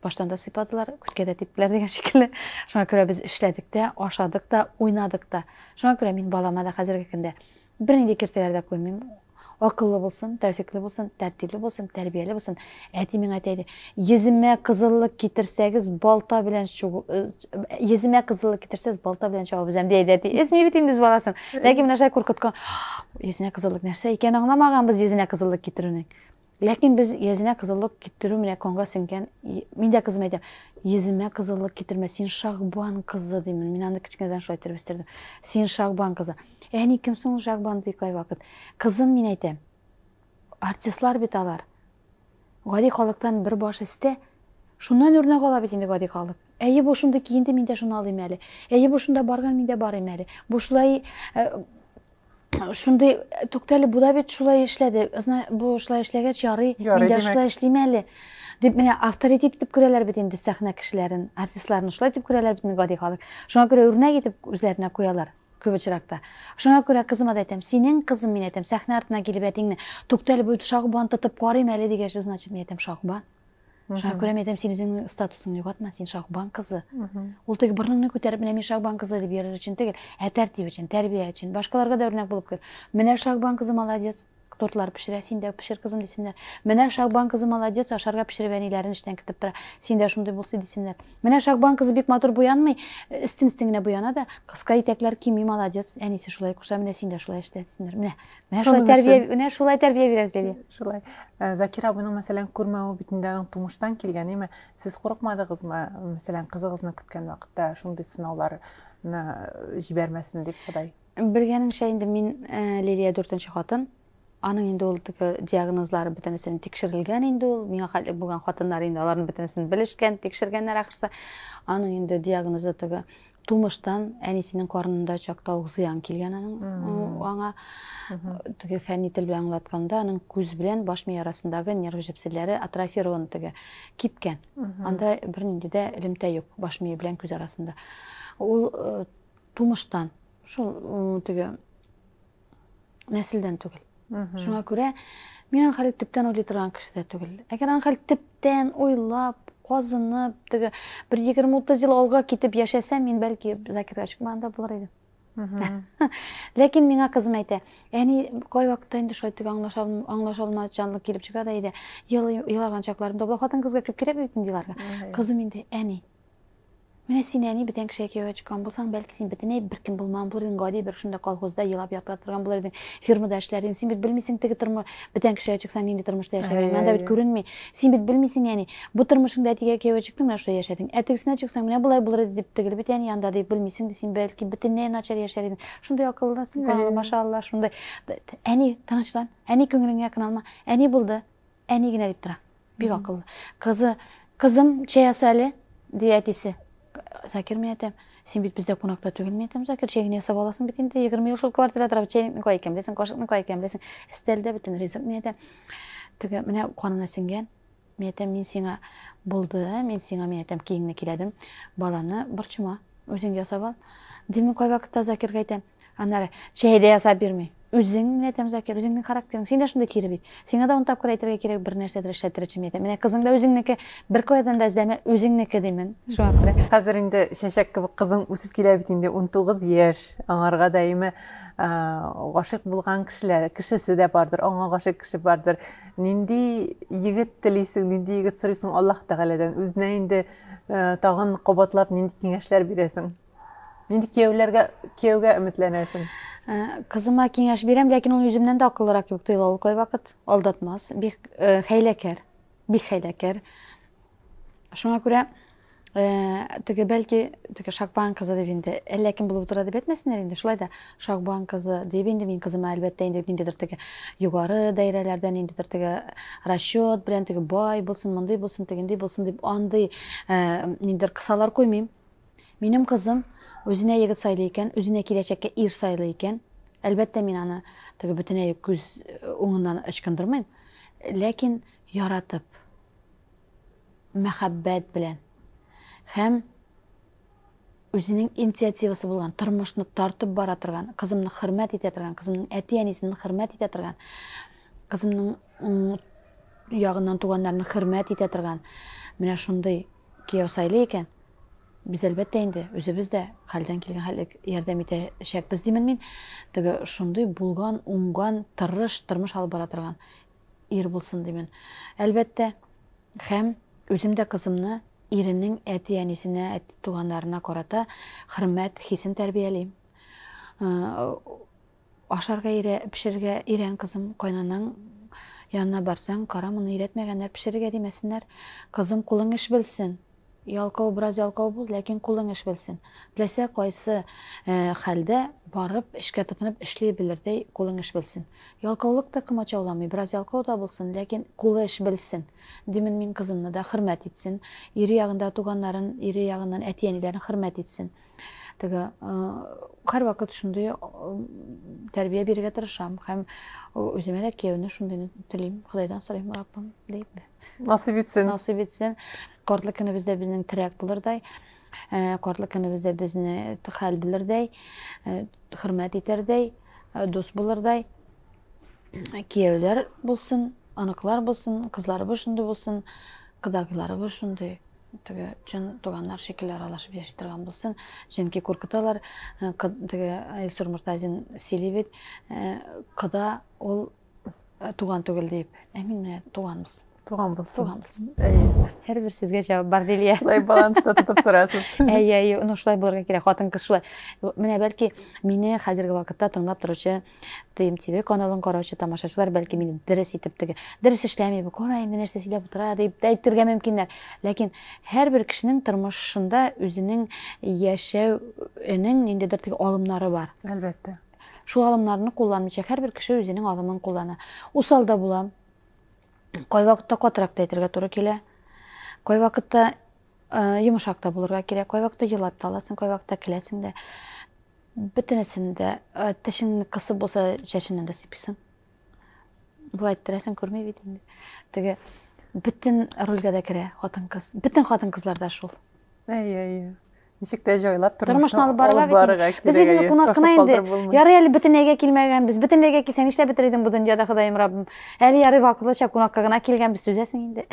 Баштан да сыйпадылар, күткәдә типтеләр дигән шикелле. Шуңа күрә без эшләдек тә, ашадык та, уйнадык та. Шуңа күрә мин балама да хәзерге көндә бернинди киртәләр дә куймыйм. Акыллы булсын, тәүфикле булсын, тәртипле булсын, тәрбияле булсын. Әти миңа әйтә, йөземә кызыллык китерсәгез, балта белән чугу, йөземә кызыллык китерсәгез, балта белән чугу безәм диде әти. Эсми бит инде баласын. Ләкин менә шулай куркыткан. Йөзенә кызыллык нәрсә икән аңламаганбыз йөзенә кызыллык китерүне. Ләкин без йөзенә кызыллык китерү менә конга сеңгән. Мин дә кызым әйтәм, йөземә кызыллык китермә, син Шагбан кызы димен. Мин аны кичкәдән шулай итеп үстердем. Син Шагбан кызы. Әни кем соң Шагбан ди кай вакыт? Кызым мин әйтәм. Артистлар бит алар. Гади халыктан бер баш истә. Шуннан үрнәк ала бит инде гади халык. Әйе бу шунда киенде, мин дә шуны алыйм әле. Әйе бу шунда барган, мин дә барыйм әле. Бу шулай шундай туктали бу да бит шулай эшләде. Бу шулай эшләгәч ярый, мин дә шулай эшлим әле. Дип менә авторитет итеп күрәләр бит инде сәхнә кешеләрен, артистларны шулай итеп күрәләр бит инде гади халык. Шуңа күрә үрнәк итеп үзләренә куялар. Күп очракта. Шуңа күрә кызыма да әйтәм, синең кызым мин әйтәм, сәхнә артына килеп әтиңне туктали бу Шагбан тотып карыйм әле дигәч, значит мин әйтәм Шагбан. Шуңа күрә мин әйтәм, син үзеңнең статусыңны югатма, син Шагбан кызы. Ул теге борыныңны күтәреп менә мин Шагбан кызы дип йөрер өчен түгел, тәртип өчен, тәрбия өчен, башкаларга да үрнәк булып кер. Менә Шагбан кызы молодец. Тортлар пешерә, син дә пешер кызым дисеннәр. Менә Шагбан кызы молодец, ашарга пешереп әниләрен эштән көтеп тора. Син дә шундый булсы дисеннәр. Менә Шагбан кызы бик матур буянмый, истин-истин генә буяна да, кыска итәкләр кими, молодец. Әнисе шулай куша, менә син дә шулай эштә дисеннәр. Менә шулай тәрбия, менә шулай тәрбия бирәбез диде.
Шулай. Закир абыйның мәсәлән күрмәү битендә тумыштан килгән, име? Сез курыкмадыгызмы? Мәсәлән, кызыгызны көткән вакытта шундый сынауларны җибәрмәсен дип Ходай.
Белгәнеңчә инде мин Лилия 4нче хатын. Аның инде ул диагнозлары бөтенесен тикшерелгән инде ул. Миңа хәллек булган хатыннар инде аларның бөтенесен белешкән, тикшергәннәр ахырса. Аның инде диагнозы теге тумыштан әнисенең карнында чакта ук зыян килгән аның аңа. Теге фәнни тел белән аңлатканда аның күз белән баш мие арасындагы нерв җепселәре атрофирован теге кипкән. Анда бернинди дә элемтә юк баш мие белән күз арасында. Ул тумыштан шул теге нәселдән түгел. Шуңа күрә мин аны хәлек төптән уйлый торган кеше дә түгел. Әгәр аны хәлек төптән уйлап, казынып, теге бер 20-30 ел алга китеп яшәсәм, мин бәлки Закирга чыкмаганда булыр идем. Ләкин миңа кызым әйтә, әни кай вакытта инде шулай теге аңлашылмаганлык килеп чыга да иде. Елаган чакларымда бу хатын кызга күп кирәк бит инде. Кызым инде, әни менә син әни бөтен кешегә кияүгә чыккан булсаң, бәлки син бөтенләй бер кем булмаган булыр идең, гади бер шунда колхозда елап ятып торган булыр идең, фирмада эшләр, син бит белмисең теге тормыш, бөтен кешегә чыксаң нинди тормышта яшәгән, анда бит күренми. Син бит белмисең, әни, бу тормышыңда әтигә кияүгә чыктың, менә шулай яшәдең. Әтигесенә чыксаң, менә булай булыр дип тегел бит әни анда дип белмисең, син бәлки бөтенләй начар яшәр идең. Шундай акыллысың, машалла, шундай. Әни, тынычлан, әни күңелеңә якын алма. Әни булды, әни генә дип тора. Бик акыллы. Кызым, чәй ясалы, ди әтисе. Закир мен әйтәм, син бит бездә кунакта түгел, мен әйтәм, Закир, чәйне ясап аласың бит инде, 20 ел шул квартирада торып, чәйне кай икән беләсең, кашыкны кай икән беләсең, стелдә бөтен ризык, мен әйтәм. Теге менә канына сеңгән, мен әйтәм, мин сиңа булды, мен сиңа мен әйтәм, киеңне киләдем, баланы борчыма, үзең ясап ал. Димен кай вакытта Закирга әйтәм, аннары чәйдә ясап бирми. Үзең мен әйтәм, Закир, үзеңнең характерың, син дә шунда кире бит. Сиңа да тапкыр әйтергә кирәк, бер нәрсәдер эшләтер өчен әйтәм. Менә кызың да үзеңнеке, бер кайдан да эзләмә, үзеңнеке димен. Шуңа күрә.
Хәзер инде шәшәк кебек кызың үсеп килә бит инде 19 яшь. Аңарга даими гашык булган кешесе дә бардыр, аңа гашык кеше бардыр. Нинди егет телисең, нинди егет сорыйсың Аллаһ Тәгаләдән? Үзенә инде тагын кабатлап нинди киңәшләр бирәсең? Нинди кияүгә өметләнәсең?
Кызыма киңәш бирәм, ләкин ул үземнән дә акыллырак кебек тоела ул кай вакыт. Алдатмас, бик хәйләкәр, бик хәйләкәр. Шуңа күрә Теге бәлки теге Шакбан кызы дип инде әллә кем булып утыра дип әйтмәсеннәр инде. Шулай да Шакбан кызы дип инде мин кызыма әлбәттә инде ниндидер теге югары даирәләрдә ниндидер теге расчет белән теге бай булсын, мондый булсын, тегендей булсын дип андый ниндидер кысалар куймыйм. Минем кызым үзенә егет сайлый икән, үзенә киләчәккә ир сайлый икән. Әлбәттә мин аны теге бөтенләй күз уңыннан ычкындырмыйм. Ләкин яратып, мәхәббәт белән һәм үзенең инициативасы булган, тормышны тартып бара торган, кызымны хөрмәт итә торган, кызымның әти-әнисен хөрмәт итә торган, кызымның ягыннан туганнарын хөрмәт итә торган, менә шундый кияү сайлый икән, без әлбәттә инде үзебез дә хәлдән килгән хәллек ярдәм итәчәкбез димен мин. Теге шундый булган, уңган, тырыш тормыш алып бара торган ир булсын димен. Әлбәттә, һәм үзем дә кызымны иренең әти-әнисенә, туганнарына карата хөрмәт хисен тәрбиялим. Ашарга пешерергә өйрән кызым, кайнанаң янына барсаң, кара моны өйрәтмәгәннәр, пешерергә димәсеннәр. Кызым, кулың эш белсен. Ялкау, бераз ялкау бул, ләкин кулың эш белсен. Теләсә кайсы хәлдә барып, эшкә тотынып эшли белердәй кулың эш белсен. Ялкаулык та кымачауламый, бераз ялкау да булсын, ләкин кулы эш белсен. Димен мин кызымны да хөрмәт итсен. Ире ягында туганнарын, ире ягыннан әти-әниләрен хөрмәт итсен. Теге һәр вакыт шундый тәрбия бирергә тырышам һәм үземә дә кияүне шундый телим, Худайдан сорыйм, Раббым, дип.
Насыйп итсен.
Насыйп итсен. Картлык көнебездә безнең терәк булырдай, картлык көнебездә безне хәл белердәй, хөрмәт итәрдәй, дус булырдай, кияүләр булсын, аныклар булсын, кызларыбыз шундый булсын, кыдагыларыбыз шундый. Теге җан туганнар шикелле аралашып яши торган булсын. Чөнки куркыталар, теге Илсур Муртазин сөйли бит, кыда ул туган түгел дип. Мин менә туган булсын.
Туган булсын.
Туган булсын. Һәрбер сезгә җавап бар Лилия.
Шулай баланста тотып торасыз.
Ну шулай булырга кирәк, хатын-кыз шулай. Менә бәлки мине хәзерге вакытта тыңлап торучы ТМТV каналын караучы тамашачылар бәлки мине дөрес итеп теге дөрес эшләми, бу кара инде нәрсә сөйләп утыра дип әйтергә мөмкиннәр. Ләкин һәрбер кешенең тормышында үзенең яшәүенең ниндидер теге алымнары бар.
Әлбәттә.
Шул алымнарны кулланмыйча һәрбер кеше үзенең алымын куллана. Усал да булам. Кай вакытта катырак та әйтергә туры килә. Кай вакытта йомшак та булырга кирәк. Кай вакытта елап та аласың, кай вакытта киләсең дә. Бөтенесендә тешеңне кысып булса чәченнән дә сыйпыйсың. Бу әйттерәсең күрмәй бит инде. Теге бөтен рольгә дә керә хатын-кыз. Бөтен хатын-кызлар да шул.
Ничек тә җайлап
Тормышны алып барырга кирәк. Без бит кунак кына инде. Ярый әле бөтенләйгә килмәгәнбез. Бөтенләйгә килсәң нишләп бетерер идең бу дөньяда, Ходаем Раббым? Әле ярый вакытлыча кунакка гына килгәнбез, түзәсең инде.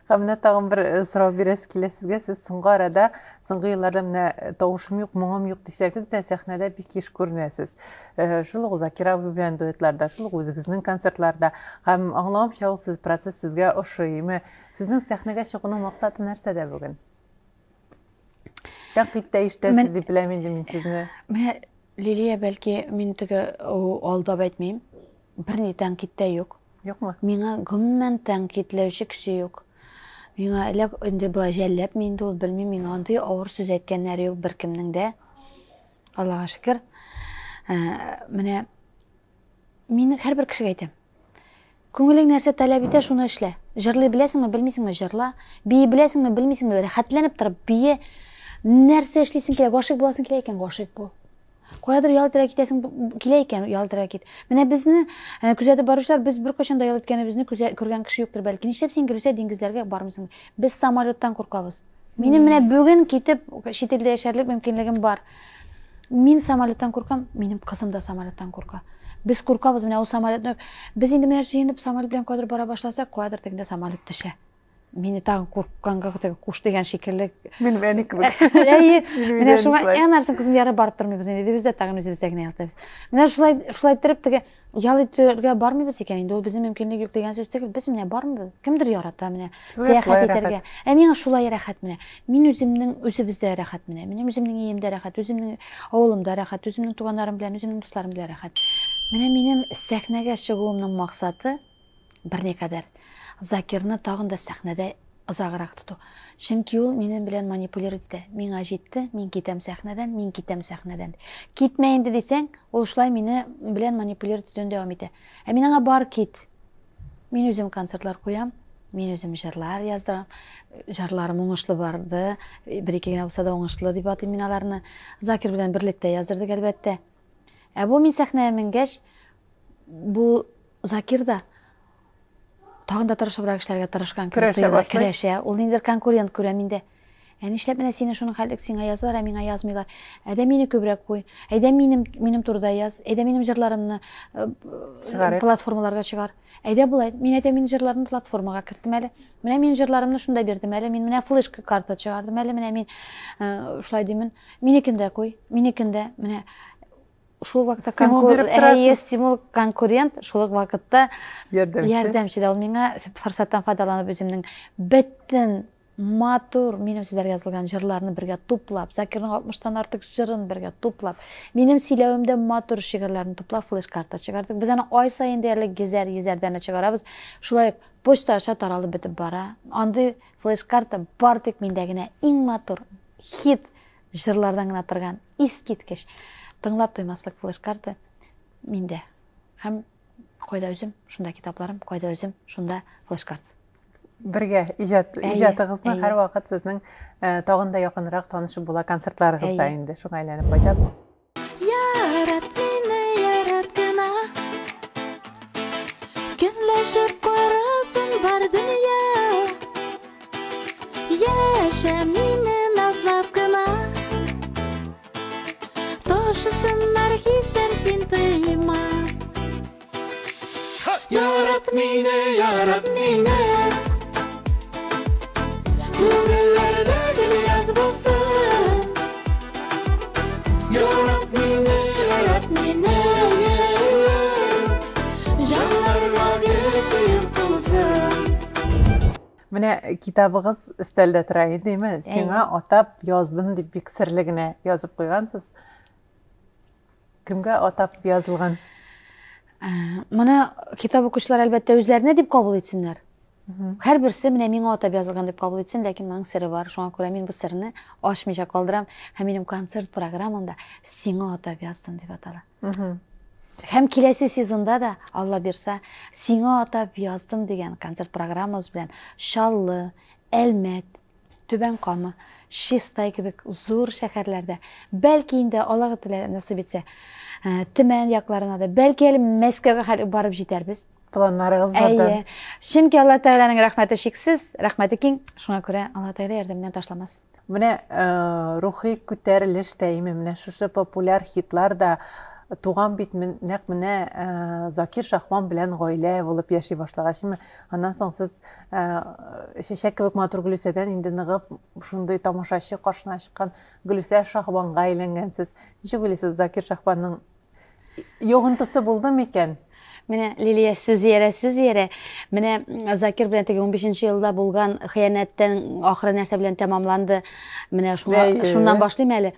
Менә тагын бер сорау бирәс килә сезгә. Сез соңгы арада, соңгы елларда менә тавышым юк, моңым юк дисәгез дә, сәхнәдә бик еш күренәсез. Шул ук Закир абый белән дуэтларда, шул ук үзегезнең концертларда һәм аңламча ул сез процесс сезгә ошыймы? Сезнең сәхнәгә чыгуның максаты нәрсәдә бүген? Тәнкыйтьтә ишетәсез дип беләм инде мин сезне.
Менә Лилия, бәлки мин теге алдап әйтмим. Берни тәнкыйтьтә юк.
Юкмы?
Миңа гомумән тәнкыйтьләүче кеше юк. Миңа элек инде бу җәлләп мин дә белмим, миңа андый авыр сүз әйткәннәр юк беркемнең дә. Аллага шөкер. Менә мин һәрбер кешегә әйтәм. Күңелең нәрсә таләп итә, шуны эшлә. Җырлый беләсеңме, белмисеңме, җырла. Бии беләсеңме, белмисеңме, рәхәтләнеп торып бии. Нәрсә эшлисең килә, гашыйк буласың килә икән, гашыйк бул. Каядыр ял итәргә китәсең килә икән, ял итәргә кит. Менә безне күзәтеп баручылар, без беркайчан да ял иткәнебезне күргән кеше юктыр бәлки. Нишләп син Русия диңгезләргә бармыйсың? Без самолеттан куркабыз. Минем менә бүген китеп чит илдә яшәрлек мөмкинлегем бар. Мин самолеттан куркам, минем кызым да самолеттан курка. Без куркабыз менә ул самолетны. Без инде менә җыенып самолет белән кадәр бара башласак, кадәр тегендә самолет төшә. Мине тагын куркканга куш дигән шикелле.
Минем әни кебек.
Менә шуңа энәрсен кызым яры барып тормыйбыз инде. Без дә тагын үзебезгә генә ятабыз. Менә шулай итеп теге ял итәргә бармыйбыз икән инде. Ул безнең мөмкинлек юк дигән сүз түгел. Без менә бармыйбыз. Кемдер ярата менә сәяхәт итәргә. Миңа шулай рәхәт менә. Мин үзебездә рәхәт менә. Минем үземнең иемдә рәхәт, үземнең авылымда рәхәт, үземнең туганнарым белән, үземнең дусларым белән рәхәт. Менә минем сәхнәгә чыгуымның максаты берникадәр Закирны тагын да сәхнәдә ызагыраак туту. Чөнки ул минем белән манипулировать итә. Миңа җитте, мин китәм сәхнәдән, мин китәм сәхнәдән. Китмә инде дисәң, ул шулай мине белән манипулировать итүен дәвам итә. Ә мин аңа бар кит. Мин үзем концертлар куям, мин үзем җырлар яздырам. Җырларым уңышлы барды, бер-ике генә булса да уңышлы дип атыйм мин аларны. Закир белән берлектә яздырдык әлбәттә. Ә бу мин сәхнәгә менгәч, бу Закир да тагын да тырышыбрак эшләргә тырышкан көрәшә. Ул ниндидер конкурент күрә миндә. Ә нишләп менә сине шуның хәллек сиңа язалар, ә миңа язмыйлар. Әйдә мине күбрәк куй. Әйдә минем турыда яз. Әйдә минем җырларымны платформаларга чыгар. Әйдә булай. Мин әйтәм, мин җырларымны платформага кертем әле. Менә мин җырларымны шунда бирдем әле. Мин менә флешка карта чыгардым әле. Менә мин шулай димен. Минекендә куй. Минекендә. Менә шул вакытта стимул конкурент, шул вакытта ярдәмче дә ул миңа форсаттан файдаланып үземнең бөтен матур минем сүзләр язылган җырларны бергә туплап, Закирның 60тан артык җырын бергә туплап, минем сөйләвемдә матур шигырьләрне туплап флеш карта чыгардык. Без аны ай саен диярлек гезәрдән чыгарабыз. Шулай почта аша таралып бетеп бара. Андый флеш карта бар тик миндә генә иң матур хит җырлардан гына торган искиткеч тыңлап туймаслык флеш карта миндә. Һәм кайда үзем, шунда китапларым, кайда үзем, шунда флеш карта.
Бергә иҗатыгызны һәр вакыт сезнең тагын да якынрак танышып була концертларыгызда инде. Шуңа әйләнеп кайтабыз.
Ярат мине, ярат кына, көнләшеп карасын бар дөнья. Яшә мине назлап кына, ташысыннар хисләр син тыйма. Ярат мине, күңелләрдә гел яз булсын. Ярат мине, җаннарга гөлсин булсын.
Менә китабыгыз өстәлдә тора идеме? Сиңа атап яздым дип бик серле генә язып куйгансыз. Кемгә атап язылган?
Моны китап укучылар әлбәттә үзләренә дип кабул итсеннәр. Һәрберсе менә миңа атап язылган дип кабул итсен, ләкин моның сере бар. Шуңа күрә мин бу серне ачмыйча калдырам. Һәм минем концерт программамда сиңа атап яздым дип атала. Һәм киләсе сезонда да, Алла бирсә, сиңа атап яздым дигән концерт программабыз белән Шаллы, Әлмәт, Түбән Кама, Шистай кебек зур шәһәрләрдә, бәлки инде Аллаһ теләсә насыйп итсә, Төмән якларына да, бәлки әле Мәскәүгә барып җитәрбез.
Планнарыгыз бар.
Чөнки Алла Тәгаләнең рәхмәте шиксез, рәхмәте киң. Шуңа күрә Алла Тәгалә ярдәменнән ташламас.
Менә рухи күтәрелеш тәйме, менә шушы популяр хитлар да туган бит нәкъ менә Закир Шахман белән гаилә булып яши башлагачмы, аннан соң сез чәчәк кебек матур Гөлүсәдән инде ныгып шундый тамашачы каршына чыккан Гөлүсә Шахманга әйләнгәнсез. Ничек уйлыйсыз, Закир Шахманның йогынтысы булдымы икән?
Менә Лилия сүз ере. Менә Закир белән теге 15нче елда булган хыянәттән ахыры нәрсә белән тәмамланды. Менә шуннан башлыйм әле.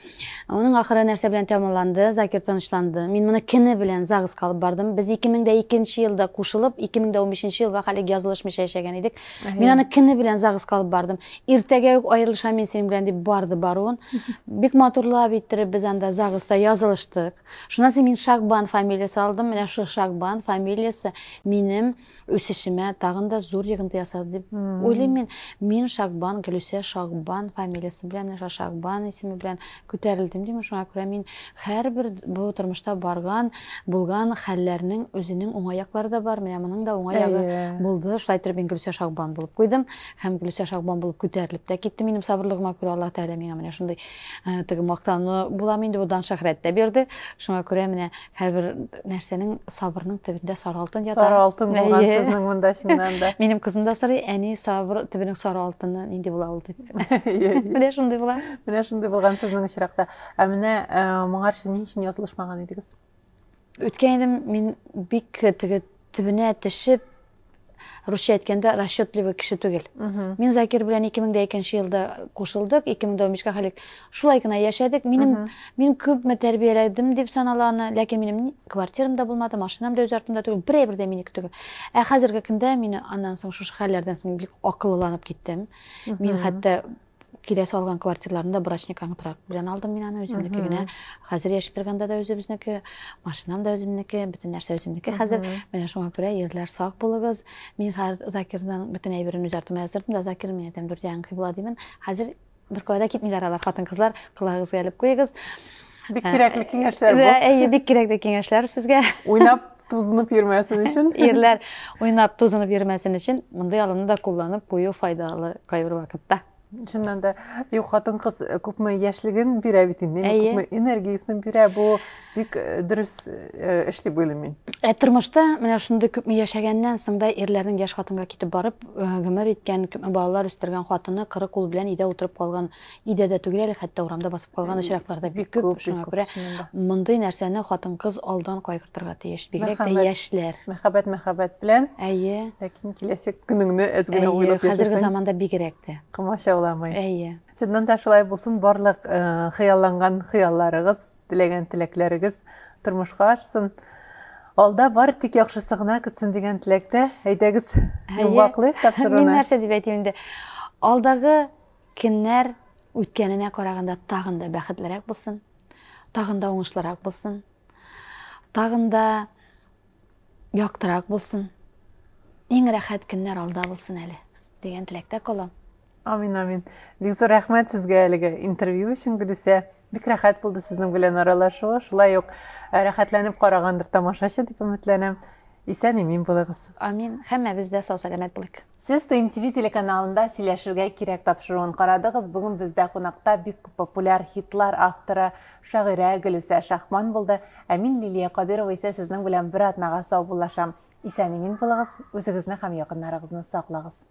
Аның ахыры нәрсә белән тәмамланды, Закир тынычланды. Мин моны кене белән Загыска алып бардым. Без 2002 елда кушылып, 2015 елга хәле язылышмыйча яшәгән идек. Мин аны кене белән Загыска алып бардым. Иртәгә үк аерылышам мин синең белән дип барды баруын. Бик матурлап иттереп без анда Загыста язылыштык. Шуннан соң мин Шагбан фамилиясе алдым. Менә шу Шагбан фамилиясы минем үсешемә тагын да зур йогынты ясады дип уйлыйм. Мин Шагбан, Гөлүсә Шагбан фамилиясе белән, Шагбан исеме белән күтәрелдем дим. Шуңа күрә мин һәрбер бу тормышта булган хәлләрнең үзенең уңай яклары да бар. Менә моның да уңай ягы булды. Шулай итеп мин Гөлүсә Шагбан булып куйдым һәм Гөлүсә Шагбан булып күтәрелеп тә китте. Минем сабырлыгыма күрә Алла Тәгалә миңа менә шундый теге мактаны булам инде, будан шәһрәт тә бирде. Шуңа күрә менә һәрбер нәрсәнең сабырның төбендә сары алтын ята.
Сары алтын булган сезнең монда чыннан да.
Минем кызым да сорый, әни сабыр төбенең сары алтыны нинди була ул дип. Менә шундый була.
Менә шундый булган сезнең очракта. Ә менә моңарчы ни өчен язылышмаган идегез?
Үткән идем мин бик теге төбенә төшеп русча әйткәндә расчетливый кеше түгел. Мин Закир белән 2002 елда кушылдык, 2015-кә хәлек шулай гына яшәдек. Мин күпме тәрбияләдем дип санала аны, ләкин минем квартирам да булмады, машинам да үз артымда түгел, берәр дә минеке түгел. Хәзерге көндә мине аннан соң шушы хәлләрдән соң бик акылланып киттем. Мин хәтта киләсе алган квартираларында брачный контракт белән алдым мин аны үземнеке генә. Хәзер яшәп торганда да үзебезнеке, машинам да үземнеке, бөтен нәрсә үземнеке. Хәзер менә шуңа күрә ерләр сак булыгыз. Мин Закирдан бөтен әйберен үз артыма яздырдым да, Закир мине тәм дурьян кыйбла димен. Хәзер бер кайда китмиләр алар хатын-кызлар, кылагызга алып куйыгыз.
Бик кирәкле киңәшләр бу.
Әйе, бик кирәкле киңәшләр сезгә.
Уйнап тузынып йөрмәсен өчен.
Ирләр уйнап тузынып йөрмәсен өчен мондай алымны да кулланып кую файдалы кайбер вакытта.
Чыннан да, хатын-кыз күпме яшьлеген бирә бит инде, күпме энергиясын бирә, бу бик дөрес эш дип уйлыйм мин.
Тормышта менә шундый күпме яшәгәннән соң да ирләрнең яшь хатынга китеп барып, гомер иткән, күпме балалар үстергән хатыны кыры кул белән идә утырып калган, идәдә түгел, хәтта урамда басып калган очракларда бик күп. Шуңа күрә мондый нәрсәне хатын-кыз алдан кайгыртырга тиеш, бигрәк тә яшьләр.
Мәхәббәт белән.
Әйе.
Ләкин киләчәк көнеңне әз генә уйлап яшәсәң.
Хәзерге заманда бигрәк тә.
Комачауламый.
Әйе.
Чыннан да шулай булсын, барлык хыялланган хыялларыгыз, теләгән теләкләрегез тормышка ашсын. Алда бар, тик яхшысы гына көтсен дигән теләктә. Әйдәгез, юлбаклы тапшыруны.
Мин нәрсә дип әйтим инде? Алдагы көннәр үткәненә караганда тагын да бәхетлерәк булсын, тагын да уңышлырак булсын, тагын да яктырак булсын. Иң рәхәт көннәр алда булсын әле дигән теләктә калам.
Амин, амин. Бик зур рәхмәт сезгә әлеге интервью өчен, Гөлүсә. Бик рәхәт булды сезнең белән аралашуы. Шулай ук рәхәтләнеп карагандыр тамашачы дип өметләнәм. Исән имин булыгыз.
Амин. Һәммәбез дә сау-сәламәт булыйк.
Сез ТМТV телеканалында сөйләшергә кирәк тапшыруын карадыгыз. Бүген бездә кунакта бик популяр хитлар авторы, шагыйрә Гөлүсә Шахман булды. Ә мин Лилия Кадырова исә сезнең белән бер атнага сау булашам. Исән имин булыгыз. Үзегезне һәм якыннарыгызны саклагыз.